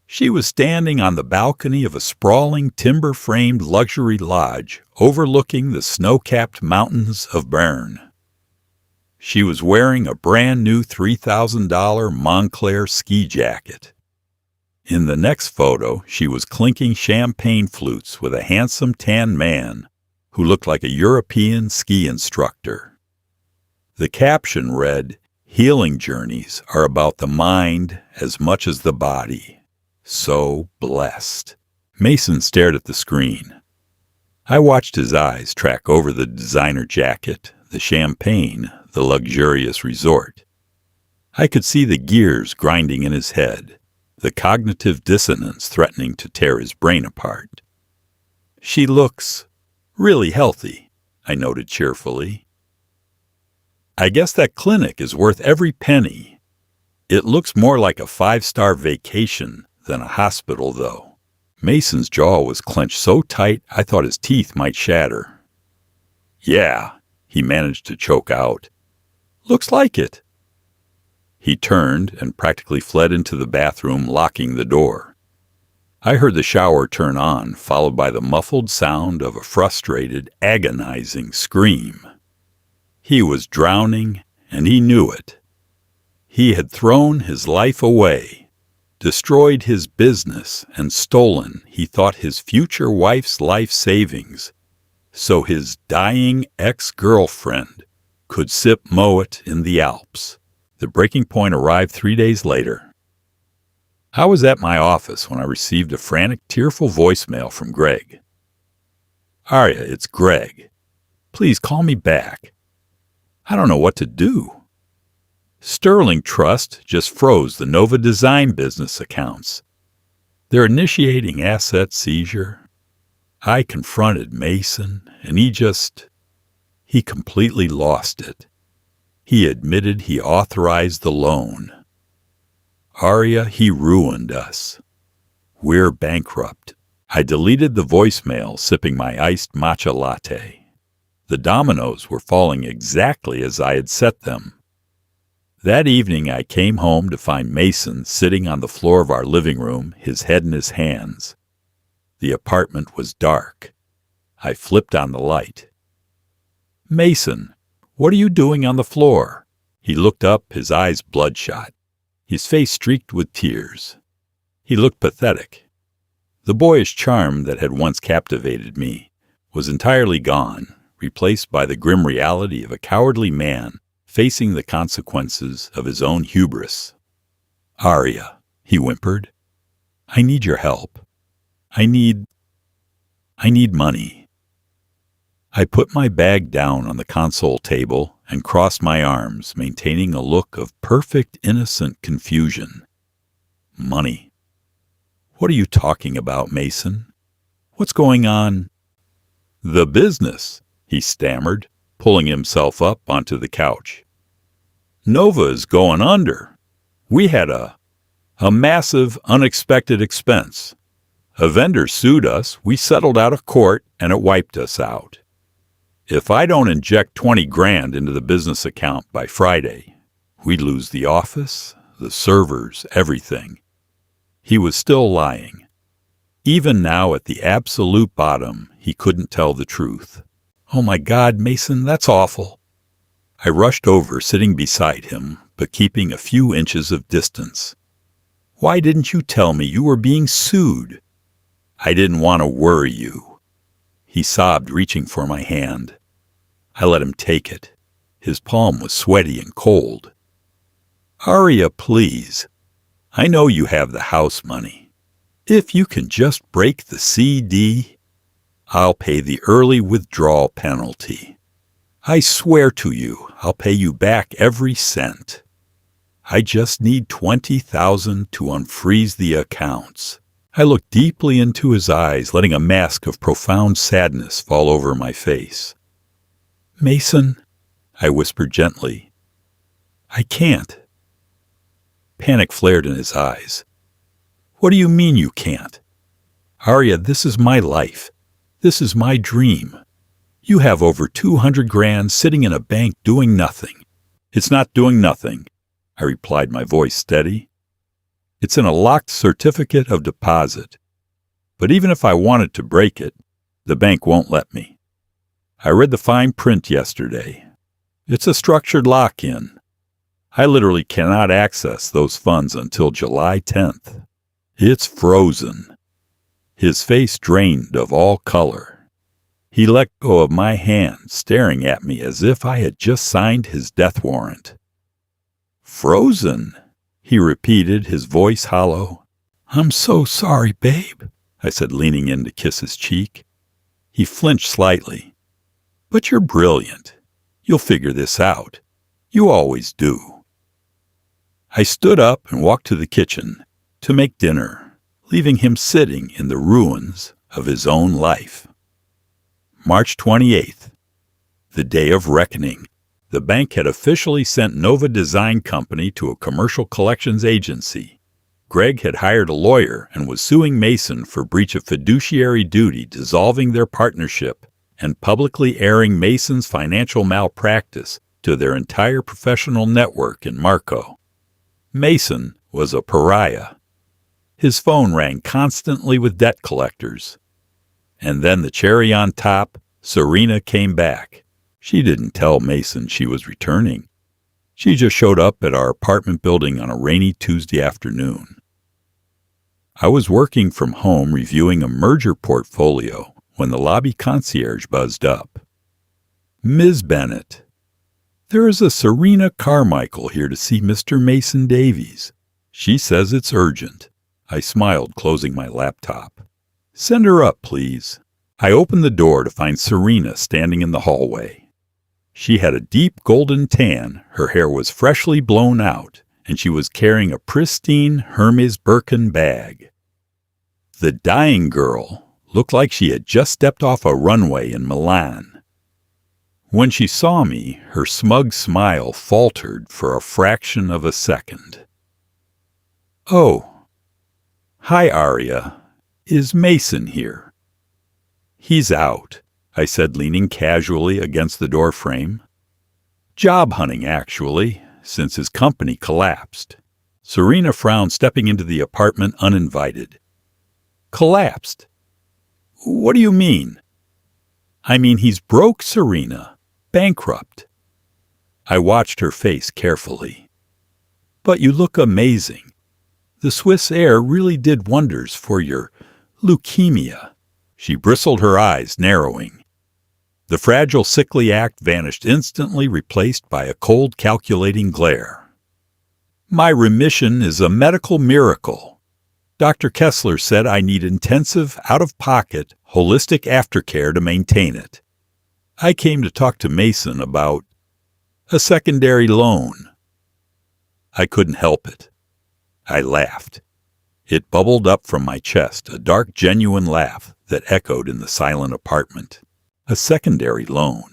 Speaker 1: She was standing on the balcony of a sprawling timber-framed luxury lodge overlooking the snow-capped mountains of Bern. She was wearing a brand-new $3,000 Moncler ski jacket. In the next photo, she was clinking champagne flutes with a handsome tan man who looked like a European ski instructor. The caption read, "Healing journeys are about the mind as much as the body. So blessed." Mason stared at the screen. I watched his eyes track over the designer jacket, the champagne, the luxurious resort. I could see the gears grinding in his head, the cognitive dissonance threatening to tear his brain apart. "She looks really healthy," I noted cheerfully. "I guess that clinic is worth every penny. It looks more like a 5-star vacation than a hospital, though." Mason's jaw was clenched so tight I thought his teeth might shatter. "Yeah," he managed to choke out. "Looks like it." He turned and practically fled into the bathroom, locking the door. I heard the shower turn on, followed by the muffled sound of a frustrated, agonizing scream. He was drowning, and he knew it. He had thrown his life away, destroyed his business, and stolen, he thought, his future wife's life savings, so his dying ex-girlfriend could sip Moet in the Alps. The breaking point arrived 3 days later. I was at my office when I received a frantic, tearful voicemail from Greg. "Arya, it's Greg. Please call me back. I don't know what to do. Sterling Trust just froze the Nova Design business accounts. They're initiating asset seizure. I confronted Mason, and he completely lost it. He admitted he authorized the loan. Arya, he ruined us. We're bankrupt." I deleted the voicemail, sipping my iced matcha latte. The dominoes were falling exactly as I had set them. That evening I came home to find Mason sitting on the floor of our living room, his head in his hands. The apartment was dark. I flipped on the light. "Mason, what are you doing on the floor?" He looked up, his eyes bloodshot, his face streaked with tears. He looked pathetic. The boyish charm that had once captivated me was entirely gone, replaced by the grim reality of a cowardly man facing the consequences of his own hubris. "Arya," he whimpered, "I need your help. I need money." I put my bag down on the console table and crossed my arms, maintaining a look of perfect, innocent confusion. "Money? What are you talking about, Mason? What's going on?" "The business," he stammered, pulling himself up onto the couch. "Nova is going under. We had a massive, unexpected expense. A vendor sued us, we settled out of court, and it wiped us out. If I don't inject 20 grand into the business account by Friday, we'd lose the office, the servers, everything." He was still lying. Even now, at the absolute bottom, he couldn't tell the truth. "Oh my God, Mason, that's awful." I rushed over, sitting beside him, but keeping a few inches of distance. "Why didn't you tell me you were being sued?" "I didn't want to worry you." He sobbed, reaching for my hand. I let him take it. His palm was sweaty and cold. "Arya, please. I know you have the house money. If you can just break the CD, I'll pay the early withdrawal penalty. I swear to you, I'll pay you back every cent. I just need 20,000 to unfreeze the accounts." I looked deeply into his eyes, letting a mask of profound sadness fall over my face. "Mason," I whispered gently, "I can't." Panic flared in his eyes. "What do you mean you can't? Arya, this is my life. This is my dream. You have over 200 grand sitting in a bank doing nothing." "It's not doing nothing," I replied, my voice steady. "It's in a locked certificate of deposit. But even if I wanted to break it, the bank won't let me. I read the fine print yesterday. It's a structured lock-in. I literally cannot access those funds until July 10th. It's frozen." His face drained of all color. He let go of my hand, staring at me as if I had just signed his death warrant. "Frozen?" he repeated, his voice hollow. "I'm so sorry, babe," I said, leaning in to kiss his cheek. He flinched slightly. "But you're brilliant. You'll figure this out. You always do." I stood up and walked to the kitchen to make dinner, leaving him sitting in the ruins of his own life. March 28th, the day of reckoning. The bank had officially sent Nova Design Company to a commercial collections agency. Greg had hired a lawyer and was suing Mason for breach of fiduciary duty, dissolving their partnership and publicly airing Mason's financial malpractice to their entire professional network in Marco. Mason was a pariah. His phone rang constantly with debt collectors. And then the cherry on top, Serena came back. She didn't tell Mason she was returning. She just showed up at our apartment building on a rainy Tuesday afternoon. I was working from home reviewing a merger portfolio when the lobby concierge buzzed up. "Ms. Bennett, there is a Serena Carmichael here to see Mr. Mason Davies. She says it's urgent." I smiled, closing my laptop. "Send her up, please." I opened the door to find Serena standing in the hallway. She had a deep golden tan, her hair was freshly blown out, and she was carrying a pristine Hermes Birkin bag. The dying girl looked like she had just stepped off a runway in Milan. When she saw me, her smug smile faltered for a fraction of a second. "Oh, hi, Aria. Is Mason here?" "He's out," I said, leaning casually against the doorframe. "Job hunting, actually, since his company collapsed." Serena frowned, stepping into the apartment uninvited. "Collapsed? What do you mean?" "I mean he's broke, Serena. Bankrupt." I watched her face carefully. "But you look amazing. The Swiss air really did wonders for your leukemia." She bristled, her eyes narrowing. The fragile, sickly act vanished instantly, replaced by a cold, calculating glare. "My remission is a medical miracle. Dr. Kessler said I need intensive, out-of-pocket, holistic aftercare to maintain it. I came to talk to Mason about a secondary loan." I couldn't help it. I laughed. It bubbled up from my chest, a dark, genuine laugh that echoed in the silent apartment. A secondary loan.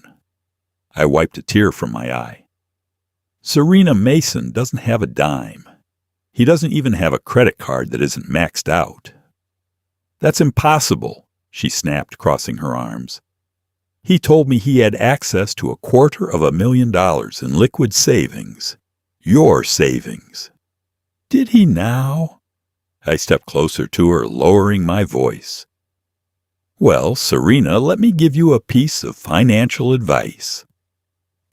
Speaker 1: I wiped a tear from my eye. Serena Mason doesn't have a dime. He doesn't even have a credit card that isn't maxed out. "That's impossible," she snapped, crossing her arms. "He told me he had access to $250,000 in liquid savings. Your savings." "Did he now?" I stepped closer to her, lowering my voice. "Well, Serena, let me give you a piece of financial advice.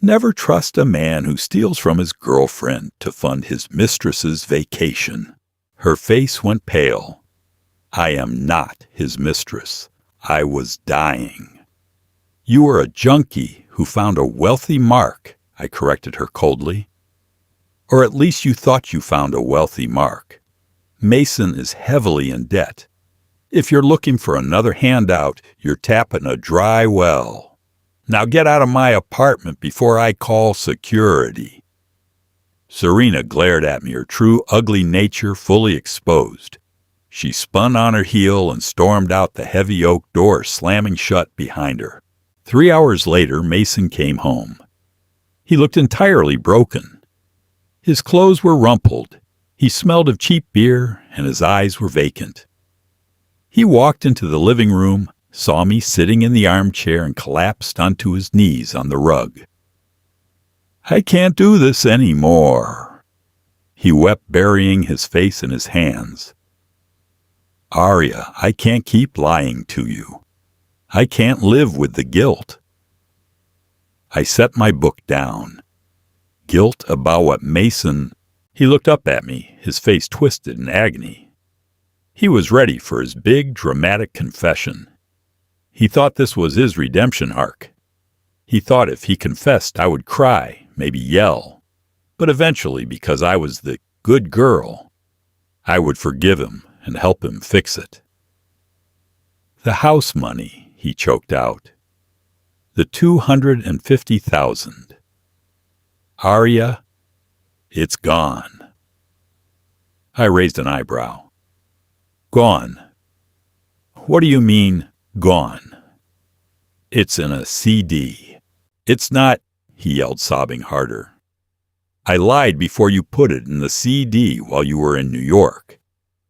Speaker 1: Never trust a man who steals from his girlfriend to fund his mistress's vacation." Her face went pale. "I am not his mistress. I was dying." "You are a junkie who found a wealthy mark," I corrected her coldly. "Or at least you thought you found a wealthy mark. Mason is heavily in debt. If you're looking for another handout, you're tapping a dry well. Now get out of my apartment before I call security." Serena glared at me, her true ugly nature fully exposed. She spun on her heel and stormed out, the heavy oak door slamming shut behind her. 3 hours later, Mason came home. He looked entirely broken. His clothes were rumpled. He smelled of cheap beer, and his eyes were vacant. He walked into the living room, saw me sitting in the armchair, and collapsed onto his knees on the rug. "I can't do this anymore." He wept, burying his face in his hands. "Aria, I can't keep lying to you. I can't live with the guilt." I set my book down. Guilt about what Mason... He looked up at me, his face twisted in agony. He was ready for his big, dramatic confession. He thought this was his redemption arc. He thought if he confessed, I would cry, maybe yell. But eventually, because I was the good girl, I would forgive him and help him fix it. The house money, he choked out. The $250,000. Arya, it's gone. I raised an eyebrow. Gone. What do you mean, gone? It's in a CD. It's not, he yelled, sobbing harder. I lied before you put it in the CD while you were in New York.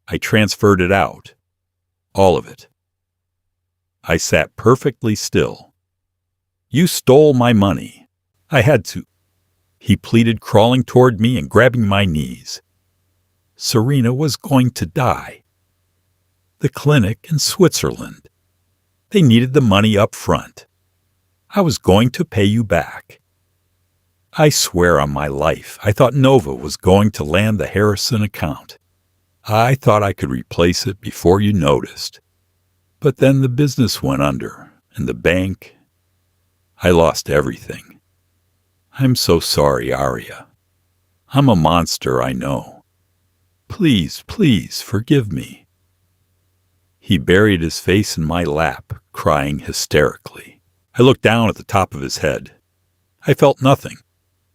Speaker 1: I transferred it out. All of it. I sat perfectly still. You stole my money. I had to. He pleaded, crawling toward me and grabbing my knees. Serena was going to die. The clinic in Switzerland. They needed the money up front. I was going to pay you back. I swear on my life, I thought Nova was going to land the Harrison account. I thought I could replace it before you noticed. But then the business went under, and the bank. I lost everything. I'm so sorry, Arya. I'm a monster, I know. Please, please forgive me. He buried his face in my lap, crying hysterically. I looked down at the top of his head. I felt nothing.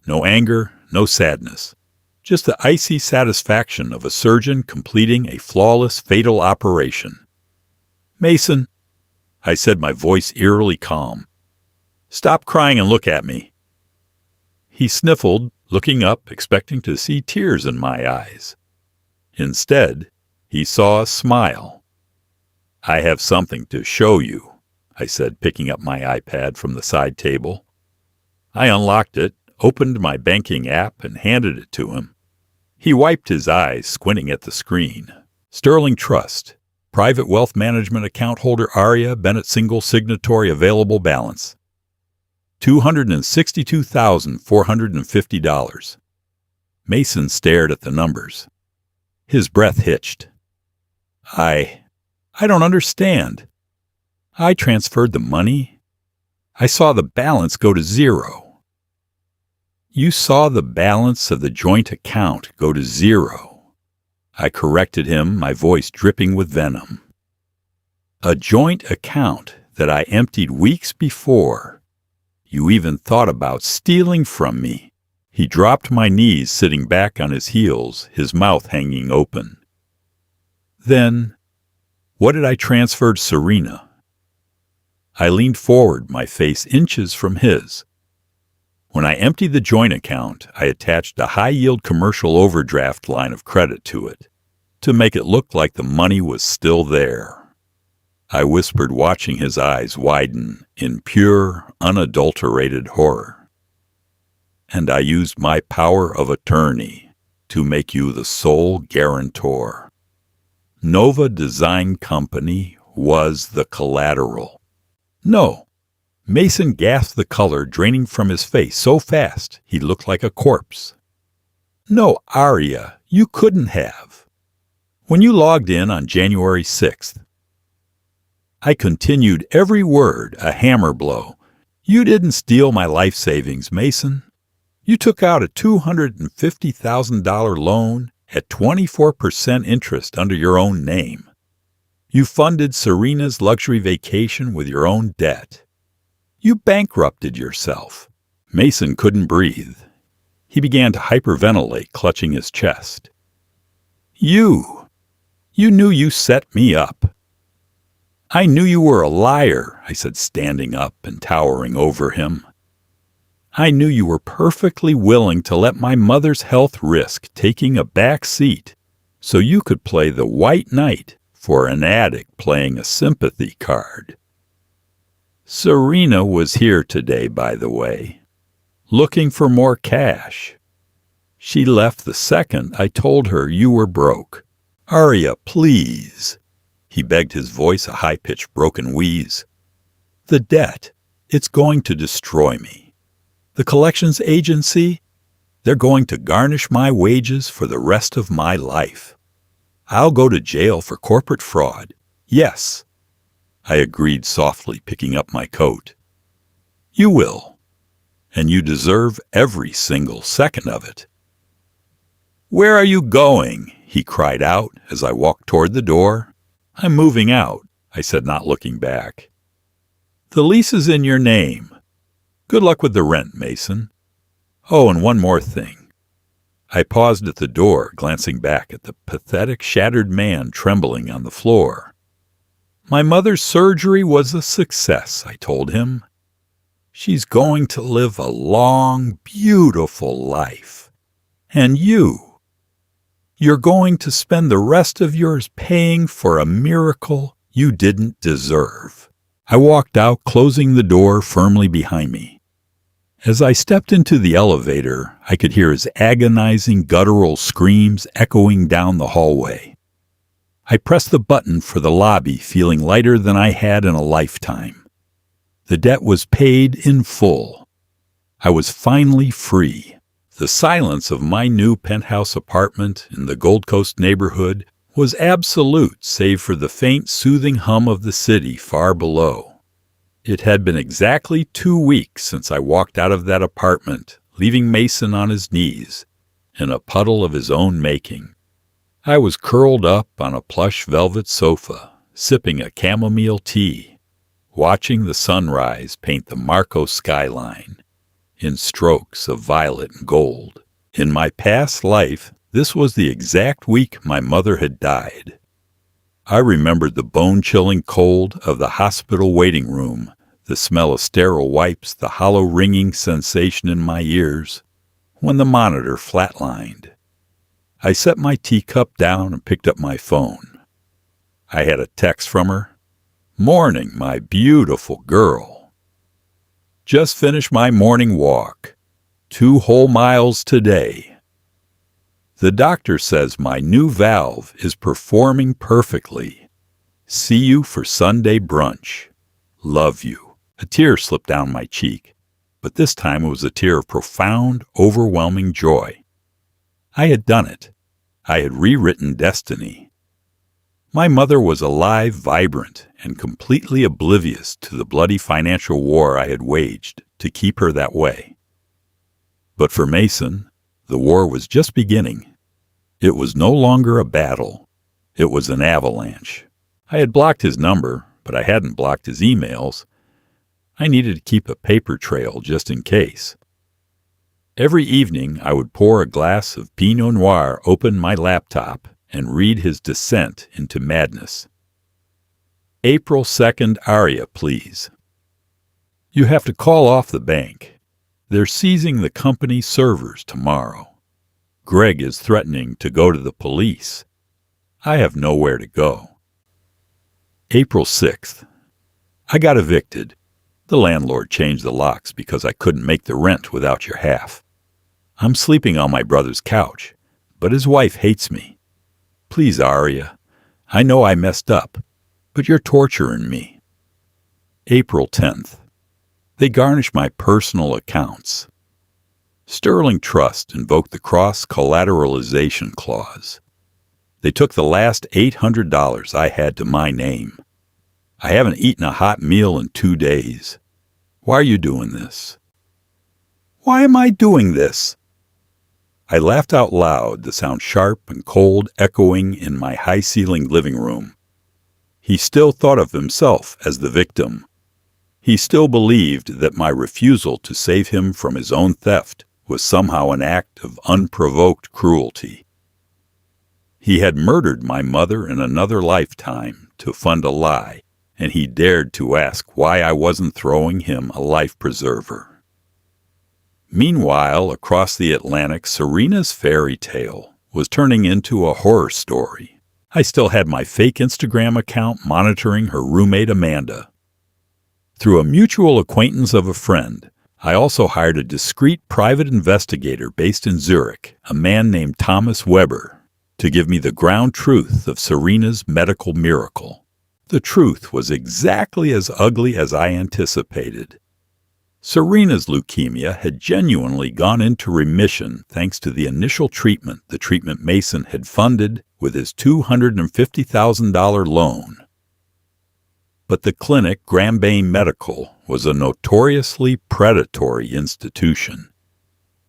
Speaker 1: No anger, no sadness. Just the icy satisfaction of a surgeon completing a flawless, fatal operation. Mason, I said, my voice eerily calm. Stop crying and look at me. He sniffled, looking up, expecting to see tears in my eyes. Instead, he saw a smile. I have something to show you, I said, picking up my iPad from the side table. I unlocked it, opened my banking app, and handed it to him. He wiped his eyes, squinting at the screen. Sterling Trust. Private Wealth Management Account Holder Arya Bennett Single Signatory Available Balance. $262,450. Mason stared at the numbers. His breath hitched. I don't understand. I transferred the money. I saw the balance go to zero. You saw the balance of the joint account go to zero. I corrected him, my voice dripping with venom. A joint account that I emptied weeks before. You even thought about stealing from me. He dropped my knees, sitting back on his heels, his mouth hanging open. Then, what did I transfer to Serena? I leaned forward, my face inches from his. When I emptied the joint account, I attached a high-yield commercial overdraft line of credit to it, to make it look like the money was still there. I whispered, watching his eyes widen in pure, unadulterated horror. And I used my power of attorney to make you the sole guarantor. Nova Design Company was the collateral. No. Mason gasped, the color draining from his face so fast he looked like a corpse. No, Arya, you couldn't have. When you logged in on January 6th, I continued every word, a hammer blow. You didn't steal my life savings, Mason. You took out a $250,000 loan at 24% interest under your own name. You funded Serena's luxury vacation with your own debt. You bankrupted yourself. Mason couldn't breathe. He began to hyperventilate, clutching his chest. You knew you set me up. I knew you were a liar, I said, standing up and towering over him. I knew you were perfectly willing to let my mother's health risk taking a back seat so you could play the white knight for an addict playing a sympathy card. Serena was here today, by the way, looking for more cash. She left the second I told her you were broke. Arya, please. He begged, his voice a high-pitched broken wheeze. The debt, it's going to destroy me. The collections agency, they're going to garnish my wages for the rest of my life. I'll go to jail for corporate fraud. Yes, I agreed softly, picking up my coat. You will, and you deserve every single second of it. Where are you going? He cried out as I walked toward the door. I'm moving out, I said, not looking back. The lease is in your name. Good luck with the rent, Mason. Oh, and one more thing. I paused at the door, glancing back at the pathetic, shattered man trembling on the floor. My mother's surgery was a success, I told him. She's going to live a long, beautiful life. And you're going to spend the rest of yours paying for a miracle you didn't deserve. I walked out, closing the door firmly behind me. As I stepped into the elevator, I could hear his agonizing, guttural screams echoing down the hallway. I pressed the button for the lobby, feeling lighter than I had in a lifetime. The debt was paid in full. I was finally free. The silence of my new penthouse apartment in the Gold Coast neighborhood was absolute, save for the faint, soothing hum of the city far below. It had been exactly 2 weeks since I walked out of that apartment, leaving Mason on his knees, in a puddle of his own making. I was curled up on a plush velvet sofa, sipping a chamomile tea, watching the sunrise paint the Marco skyline in strokes of violet and gold. In my past life, this was the exact week my mother had died. I remembered the bone-chilling cold of the hospital waiting room, the smell of sterile wipes, the hollow ringing sensation in my ears when the monitor flatlined. I set my teacup down and picked up my phone. I had a text from her. Morning, my beautiful girl. Just finished my morning walk. 2 whole miles today. The doctor says my new valve is performing perfectly. See you for Sunday brunch. Love you. A tear slipped down my cheek, but this time it was a tear of profound, overwhelming joy. I had done it. I had rewritten destiny. My mother was alive, vibrant, and completely oblivious to the bloody financial war I had waged to keep her that way. But for Mason, the war was just beginning. It was no longer a battle. It was an avalanche. I had blocked his number, but I hadn't blocked his emails. I needed to keep a paper trail just in case. Every evening, I would pour a glass of Pinot Noir, open my laptop, and read his descent into madness. April 2nd aria, please. You have to call off the bank. They're seizing the company's servers tomorrow. Greg is threatening to go to the police. I have nowhere to go. April 6th. I got evicted. The landlord changed the locks because I couldn't make the rent without your half. I'm sleeping on my brother's couch, but his wife hates me. Please, Aria, I know I messed up, but you're torturing me. April 10th. They garnished my personal accounts. Sterling Trust invoked the cross-collateralization clause. They took the last $800 I had to my name. I haven't eaten a hot meal in 2 days. Why are you doing this? Why am I doing this? I laughed out loud, the sound sharp and cold echoing in my high-ceilinged living room. He still thought of himself as the victim. He still believed that my refusal to save him from his own theft was somehow an act of unprovoked cruelty. He had murdered my mother in another lifetime to fund a lie, and he dared to ask why I wasn't throwing him a life preserver. Meanwhile, across the Atlantic, Serena's fairy tale was turning into a horror story. I still had my fake Instagram account monitoring her roommate Amanda. Through a mutual acquaintance of a friend, I also hired a discreet private investigator based in Zurich, a man named Thomas Weber, to give me the ground truth of Serena's medical miracle. The truth was exactly as ugly as I anticipated. Serena's leukemia had genuinely gone into remission thanks to the initial treatment the treatment Mason had funded with his $250,000 loan. But the clinic, Grambane Medical, was a notoriously predatory institution.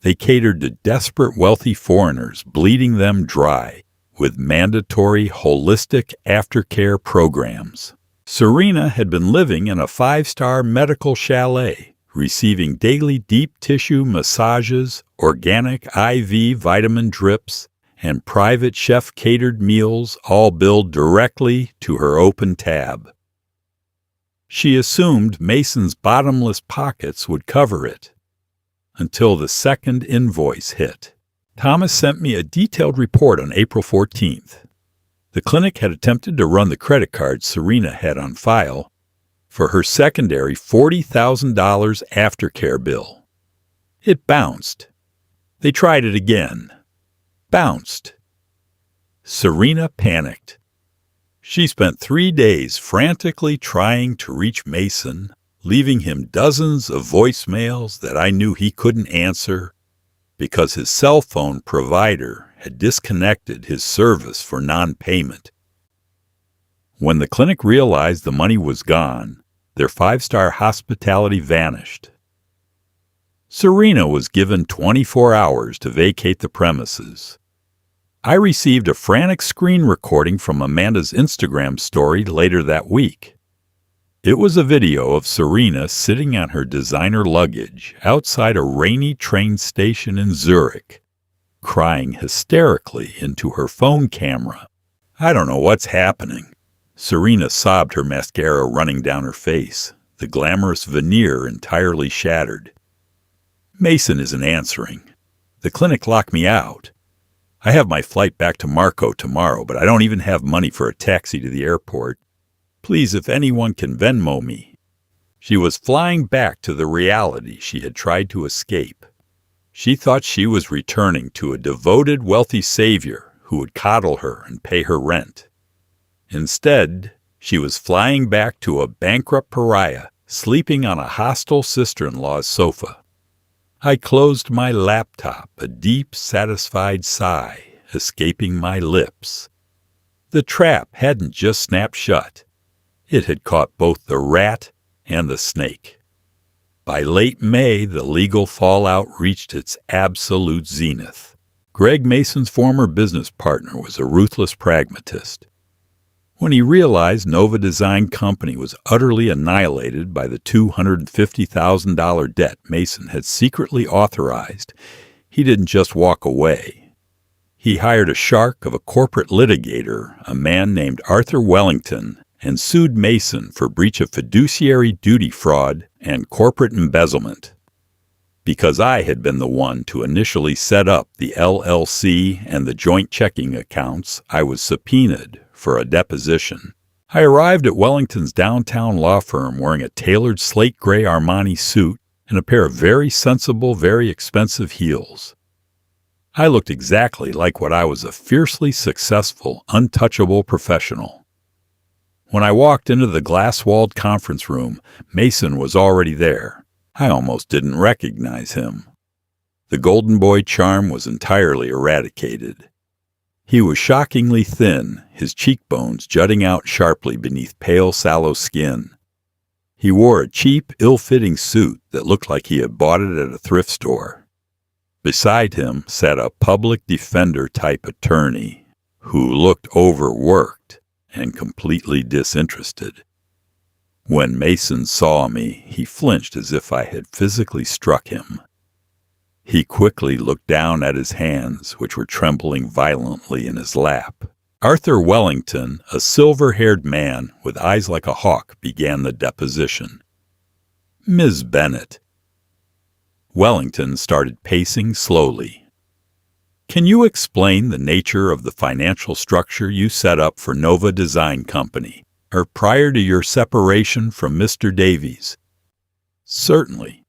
Speaker 1: They catered to desperate wealthy foreigners, bleeding them dry with mandatory holistic aftercare programs. Serena had been living in a 5-star medical chalet, receiving daily deep tissue massages, organic IV vitamin drips, and private chef-catered meals, all billed directly to her open tab. She assumed Mason's bottomless pockets would cover it, until the second invoice hit. Thomas sent me a detailed report on April 14th. The clinic had attempted to run the credit card Serena had on file for her secondary $40,000 aftercare bill. It bounced. They tried it again. Bounced. Serena panicked. She spent 3 days frantically trying to reach Mason, leaving him dozens of voicemails that I knew he couldn't answer because his cell phone provider had disconnected his service for non-payment. When the clinic realized the money was gone, their 5-star hospitality vanished. Serena was given 24 hours to vacate the premises. I received a frantic screen recording from Amanda's Instagram story later that week. It was a video of Serena sitting on her designer luggage outside a rainy train station in Zurich, crying hysterically into her phone camera. I don't know what's happening. Serena sobbed, her mascara running down her face, the glamorous veneer entirely shattered. Mason isn't answering. The clinic locked me out. I have my flight back to Marco tomorrow, but I don't even have money for a taxi to the airport. Please, if anyone can Venmo me. She was flying back to the reality she had tried to escape. She thought she was returning to a devoted, wealthy savior who would coddle her and pay her rent. Instead, she was flying back to a bankrupt pariah, sleeping on a hostile sister-in-law's sofa. I closed my laptop, a deep, satisfied sigh escaping my lips. The trap hadn't just snapped shut. It had caught both the rat and the snake. By late May, the legal fallout reached its absolute zenith. Greg Mason's former business partner was a ruthless pragmatist. When he realized Nova Design Company was utterly annihilated by the $250,000 debt Mason had secretly authorized, he didn't just walk away. He hired a shark of a corporate litigator, a man named Arthur Wellington, and sued Mason for breach of fiduciary duty fraud and corporate embezzlement. Because I had been the one to initially set up the LLC and the joint checking accounts, I was subpoenaed for a deposition. I arrived at Wellington's downtown law firm wearing a tailored slate gray Armani suit and a pair of very sensible, very expensive heels. I looked exactly like what I was, a fiercely successful, untouchable professional. When I walked into the glass-walled conference room, Mason was already there. I almost didn't recognize him. The golden boy charm was entirely eradicated. He was shockingly thin, his cheekbones jutting out sharply beneath pale, sallow skin. He wore a cheap, ill-fitting suit that looked like he had bought it at a thrift store. Beside him sat a public defender-type attorney who looked overworked and completely disinterested. When Mason saw me, he flinched as if I had physically struck him. He quickly looked down at his hands, which were trembling violently in his lap. Arthur Wellington, a silver-haired man with eyes like a hawk, began the deposition. "Ms. Bennett." Wellington started pacing slowly. "Can you explain the nature of the financial structure you set up for Nova Design Company, or prior to your separation from Mr. Davies?" "Certainly,"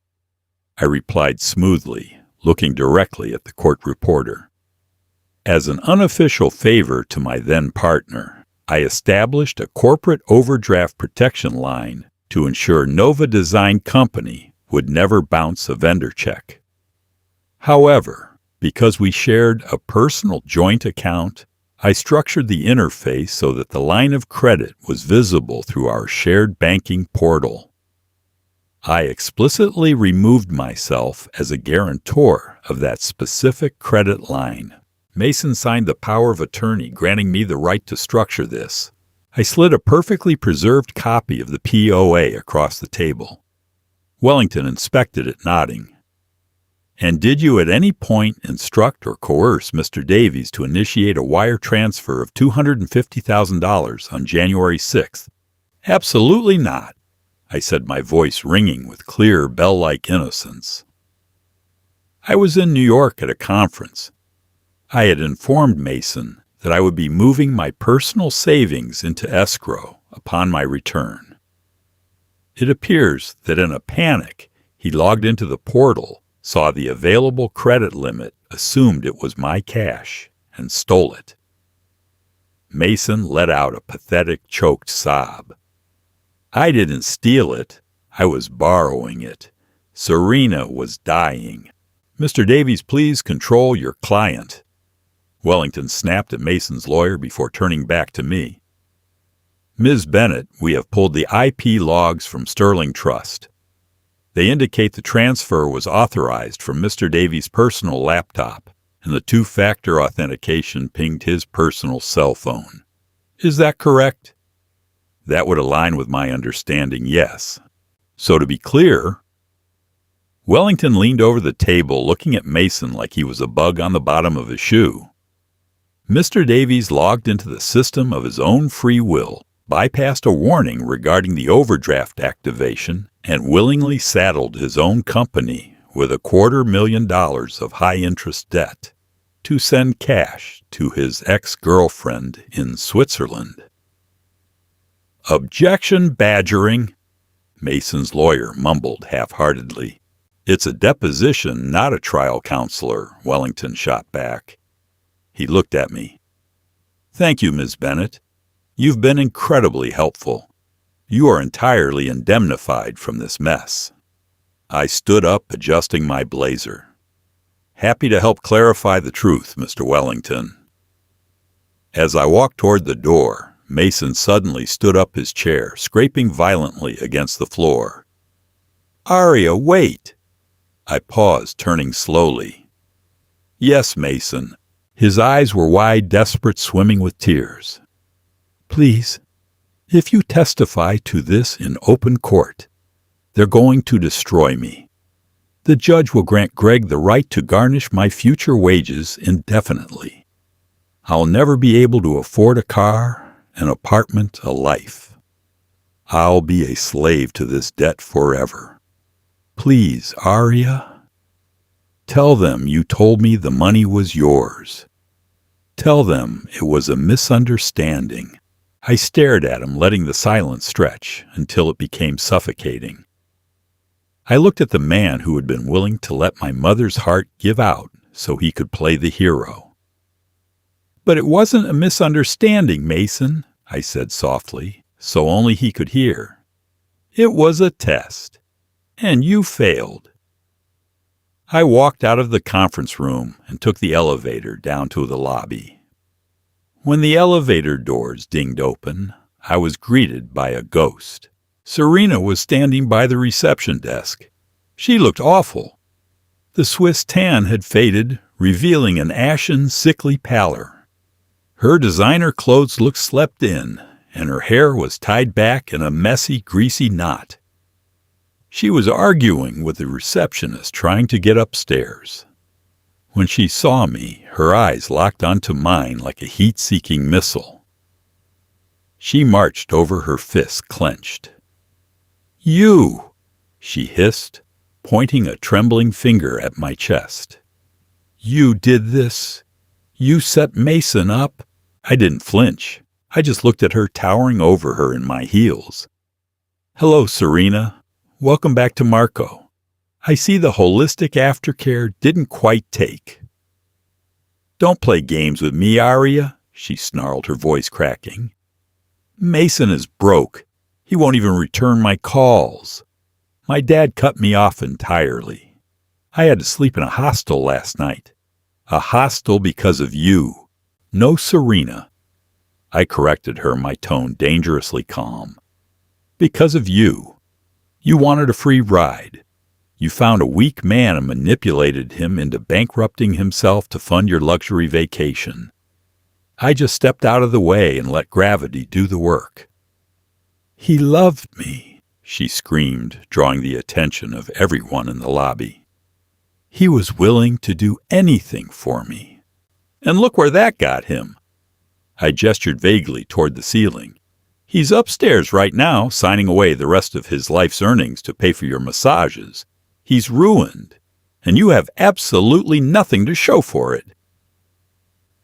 Speaker 1: I replied smoothly, looking directly at the court reporter. "As an unofficial favor to my then-partner, I established a corporate overdraft protection line to ensure Nova Design Company would never bounce a vendor check. However, because we shared a personal joint account, I structured the interface so that the line of credit was visible through our shared banking portal. I explicitly removed myself as a guarantor of that specific credit line. Mason signed the power of attorney granting me the right to structure this. I slid a perfectly preserved copy of the POA across the table. Wellington inspected it, nodding. And did you at any point instruct or coerce Mr. Davies to initiate a wire transfer of $250,000 on January 6th? Absolutely not, I said, my voice ringing with clear, bell-like innocence. I was in New York at a conference. I had informed Mason that I would be moving my personal savings into escrow upon my return. It appears that in a panic, he logged into the portal, saw the available credit limit, assumed it was my cash, and stole it. Mason let out a pathetic, choked sob. I didn't steal it. I was borrowing it. Serena was dying. Mr. Davies, please control your client. Wellington snapped at Mason's lawyer before turning back to me. Ms. Bennett, we have pulled the IP logs from Sterling Trust. They indicate the transfer was authorized from Mr. Davies' personal laptop, and the two-factor authentication pinged his personal cell phone. Is that correct? That would align with my understanding, yes. So to be clear, Wellington leaned over the table looking at Mason like he was a bug on the bottom of his shoe. Mr. Davies logged into the system of his own free will, bypassed a warning regarding the overdraft activation, and willingly saddled his own company with $250,000 of high-interest debt to send cash to his ex-girlfriend in Switzerland. Objection, badgering, Mason's lawyer mumbled half-heartedly. It's a deposition, not a trial counselor, Wellington shot back. He looked at me. Thank you, Ms. Bennett. You've been incredibly helpful. You are entirely indemnified from this mess. I stood up, adjusting my blazer. Happy to help clarify the truth, Mr. Wellington. As I walked toward the door, Mason suddenly stood up his chair, scraping violently against the floor. Aria, wait! I paused, turning slowly. Yes, Mason. His eyes were wide, desperate, swimming with tears. Please, if you testify to this in open court, they're going to destroy me. The judge will grant Greg the right to garnish my future wages indefinitely. I'll never be able to afford a car, an apartment, a life. I'll be a slave to this debt forever. Please, Aria. Tell them you told me the money was yours. Tell them it was a misunderstanding. I stared at him, letting the silence stretch until it became suffocating. I looked at the man who had been willing to let my mother's heart give out so he could play the hero. But it wasn't a misunderstanding, Mason, I said softly, so only he could hear. It was a test, and you failed. I walked out of the conference room and took the elevator down to the lobby. When the elevator doors dinged open, I was greeted by a ghost. Serena was standing by the reception desk. She looked awful. The Swiss tan had faded, revealing an ashen, sickly pallor. Her designer clothes looked slept in, and her hair was tied back in a messy, greasy knot. She was arguing with the receptionist, trying to get upstairs. When she saw me, her eyes locked onto mine like a heat-seeking missile. She marched over, her fists clenched. You, she hissed, pointing a trembling finger at my chest. You did this. You set Mason up. I didn't flinch. I just looked at her, towering over her in my heels. Hello, Serena. Welcome back to Marco. I see the holistic aftercare didn't quite take. Don't play games with me, Aria, she snarled, her voice cracking. Mason is broke. He won't even return my calls. My dad cut me off entirely. I had to sleep in a hostel last night. A hostel because of you. No Serena. I corrected her, my tone dangerously calm. Because of you. You wanted a free ride. You found a weak man and manipulated him into bankrupting himself to fund your luxury vacation. I just stepped out of the way and let gravity do the work. He loved me, she screamed, drawing the attention of everyone in the lobby. He was willing to do anything for me. And look where that got him. I gestured vaguely toward the ceiling. He's upstairs right now, signing away the rest of his life's earnings to pay for your massages. He's ruined, and you have absolutely nothing to show for it.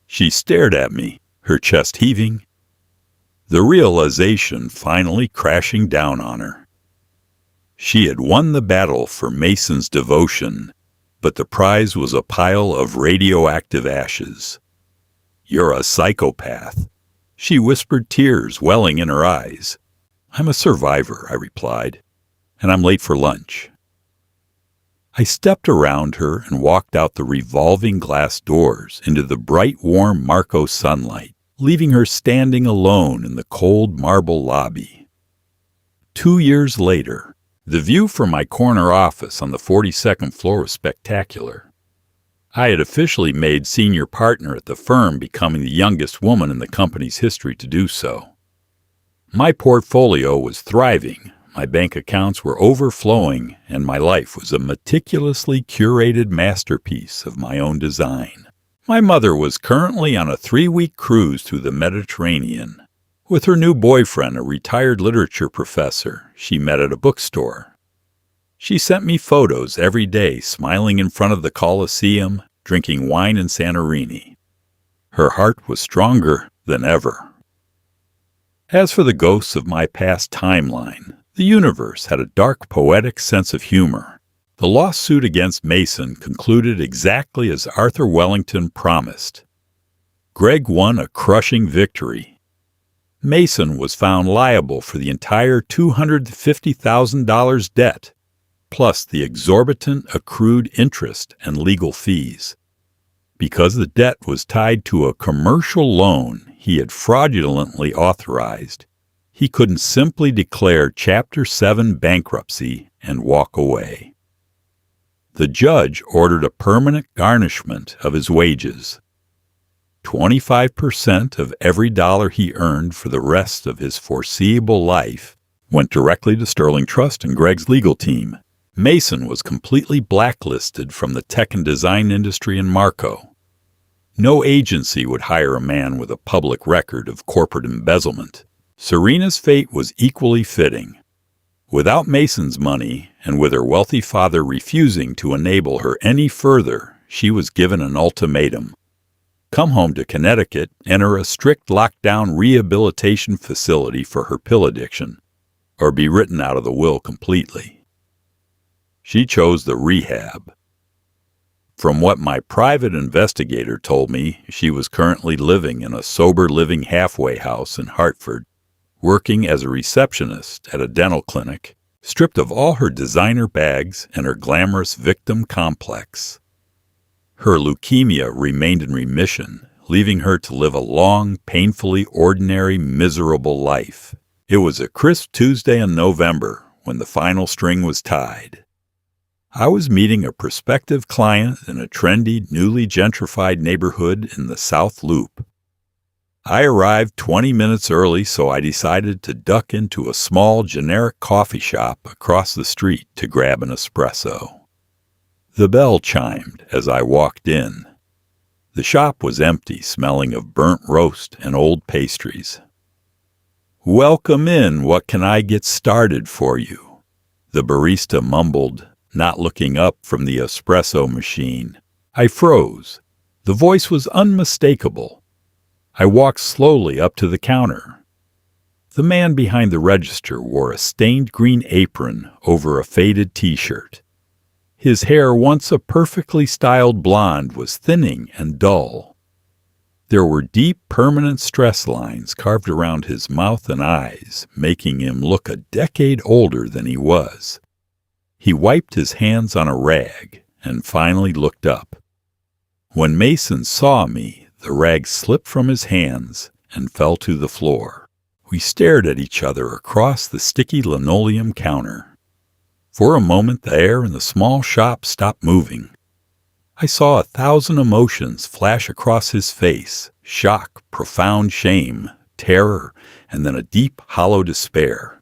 Speaker 1: She stared at me, her chest heaving, the realization finally crashing down on her. She had won the battle for Mason's devotion, but the prize was a pile of radioactive ashes. You're a psychopath, she whispered, tears welling in her eyes. I'm a survivor, I replied, and I'm late for lunch. I stepped around her and walked out the revolving glass doors into the bright, warm Marco sunlight, leaving her standing alone in the cold marble lobby. 2 years later, the view from my corner office on the 42nd floor was spectacular. I had officially made senior partner at the firm, becoming the youngest woman in the company's history to do so. My portfolio was thriving. My bank accounts were overflowing, and my life was a meticulously curated masterpiece of my own design. My mother was currently on a 3-week cruise through the Mediterranean, with her new boyfriend, a retired literature professor she met at a bookstore. She sent me photos every day, smiling in front of the Colosseum, drinking wine in Santorini. Her heart was stronger than ever. As for the ghosts of my past timeline, the universe had a dark, poetic sense of humor. The lawsuit against Mason concluded exactly as Arthur Wellington promised. Greg won a crushing victory. Mason was found liable for the entire $250,000 debt, plus the exorbitant accrued interest and legal fees. Because the debt was tied to a commercial loan he had fraudulently authorized, he couldn't simply declare Chapter 7 bankruptcy and walk away. The judge ordered a permanent garnishment of his wages. 25% of every dollar he earned for the rest of his foreseeable life went directly to Sterling Trust and Greg's legal team. Mason was completely blacklisted from the tech and design industry in Marco. No agency would hire a man with a public record of corporate embezzlement. Serena's fate was equally fitting. Without Mason's money, and with her wealthy father refusing to enable her any further, she was given an ultimatum. Come home to Connecticut, enter a strict lockdown rehabilitation facility for her pill addiction, or be written out of the will completely. She chose the rehab. From what my private investigator told me, she was currently living in a sober living halfway house in Hartford, working as a receptionist at a dental clinic, stripped of all her designer bags and her glamorous victim complex. Her leukemia remained in remission, leaving her to live a long, painfully ordinary, miserable life. It was a crisp Tuesday in November when the final string was tied. I was meeting a prospective client in a trendy, newly gentrified neighborhood in the South Loop. I arrived 20 minutes early, so I decided to duck into a small, generic coffee shop across the street to grab an espresso. The bell chimed as I walked in. The shop was empty, smelling of burnt roast and old pastries. "Welcome in. What can I get started for you?" the barista mumbled, not looking up from the espresso machine. I froze. The voice was unmistakable. I walked slowly up to the counter. The man behind the register wore a stained green apron over a faded t-shirt. His hair, once a perfectly styled blonde, was thinning and dull. There were deep, permanent stress lines carved around his mouth and eyes, making him look a decade older than he was. He wiped his hands on a rag and finally looked up. When Mason saw me, the rag slipped from his hands and fell to the floor. We stared at each other across the sticky linoleum counter. For a moment, the air in the small shop stopped moving. I saw 1,000 emotions flash across his face: shock, profound shame, terror, and then a deep, hollow despair.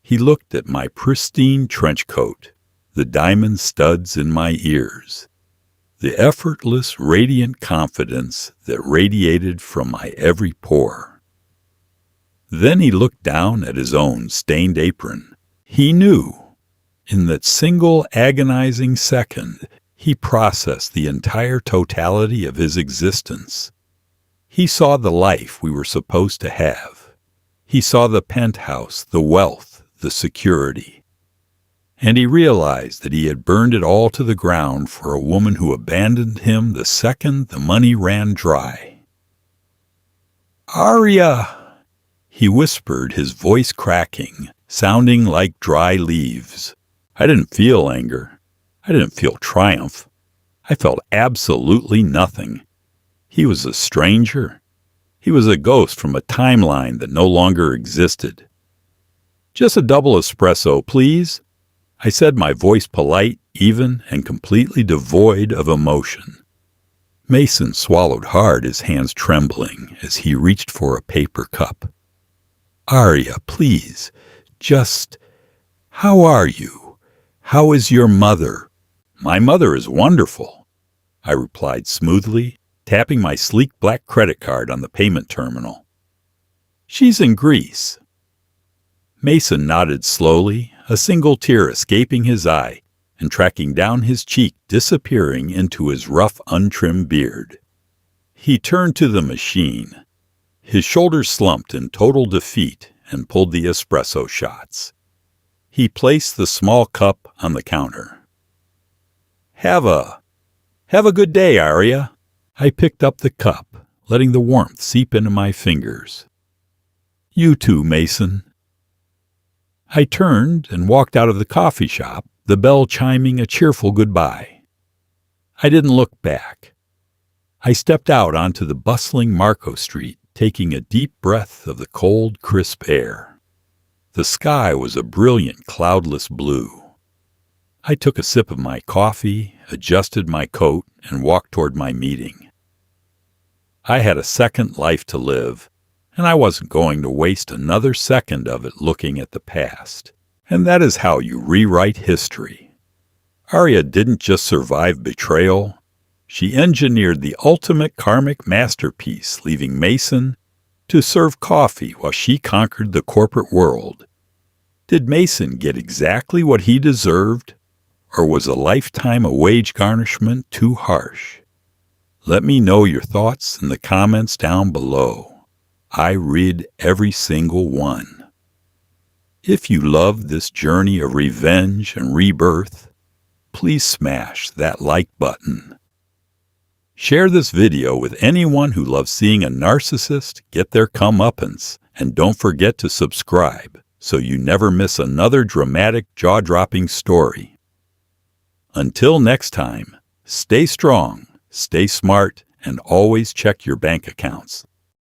Speaker 1: He looked at my pristine trench coat, the diamond studs in my ears, the effortless, radiant confidence that radiated from my every pore. Then he looked down at his own stained apron. He knew. In that single agonizing second, he processed the entire totality of his existence. He saw the life we were supposed to have. He saw the penthouse, the wealth, the security. And he realized that he had burned it all to the ground for a woman who abandoned him the second the money ran dry. "Arya!" he whispered, his voice cracking, sounding like dry leaves. I didn't feel anger. I didn't feel triumph. I felt absolutely nothing. He was a stranger. He was a ghost from a timeline that no longer existed. "Just a double espresso, please," I said, my voice polite, even, and completely devoid of emotion. Mason swallowed hard, his hands trembling, as he reached for a paper cup. "Arya, please, just, how are you? How is your mother?" "My mother is wonderful," I replied smoothly, tapping my sleek black credit card on the payment terminal. "She's in Greece." Mason nodded slowly, a single tear escaping his eye and tracking down his cheek, disappearing into his rough, untrimmed beard. He turned to the machine. His shoulders slumped in total defeat and pulled the espresso shots. He placed the small cup on the counter. Have a good day, Arya." I picked up the cup, letting the warmth seep into my fingers. "You too, Mason." I turned and walked out of the coffee shop, the bell chiming a cheerful goodbye. I didn't look back. I stepped out onto the bustling Marco Street, taking a deep breath of the cold, crisp air. The sky was a brilliant, cloudless blue. I took a sip of my coffee, adjusted my coat, and walked toward my meeting. I had a second life to live, and I wasn't going to waste another second of it looking at the past. And that is how you rewrite history. Arya didn't just survive betrayal. She engineered the ultimate karmic masterpiece, leaving Mason to serve coffee while she conquered the corporate world. Did Mason get exactly what he deserved, or was a lifetime of wage garnishment too harsh? Let me know your thoughts in the comments down below. I read every single one. If you love this journey of revenge and rebirth, please smash that like button. Share this video with anyone who loves seeing a narcissist get their comeuppance, and don't forget to subscribe so you never miss another dramatic, jaw-dropping story. Until next time, stay strong, stay smart, and always check your bank accounts.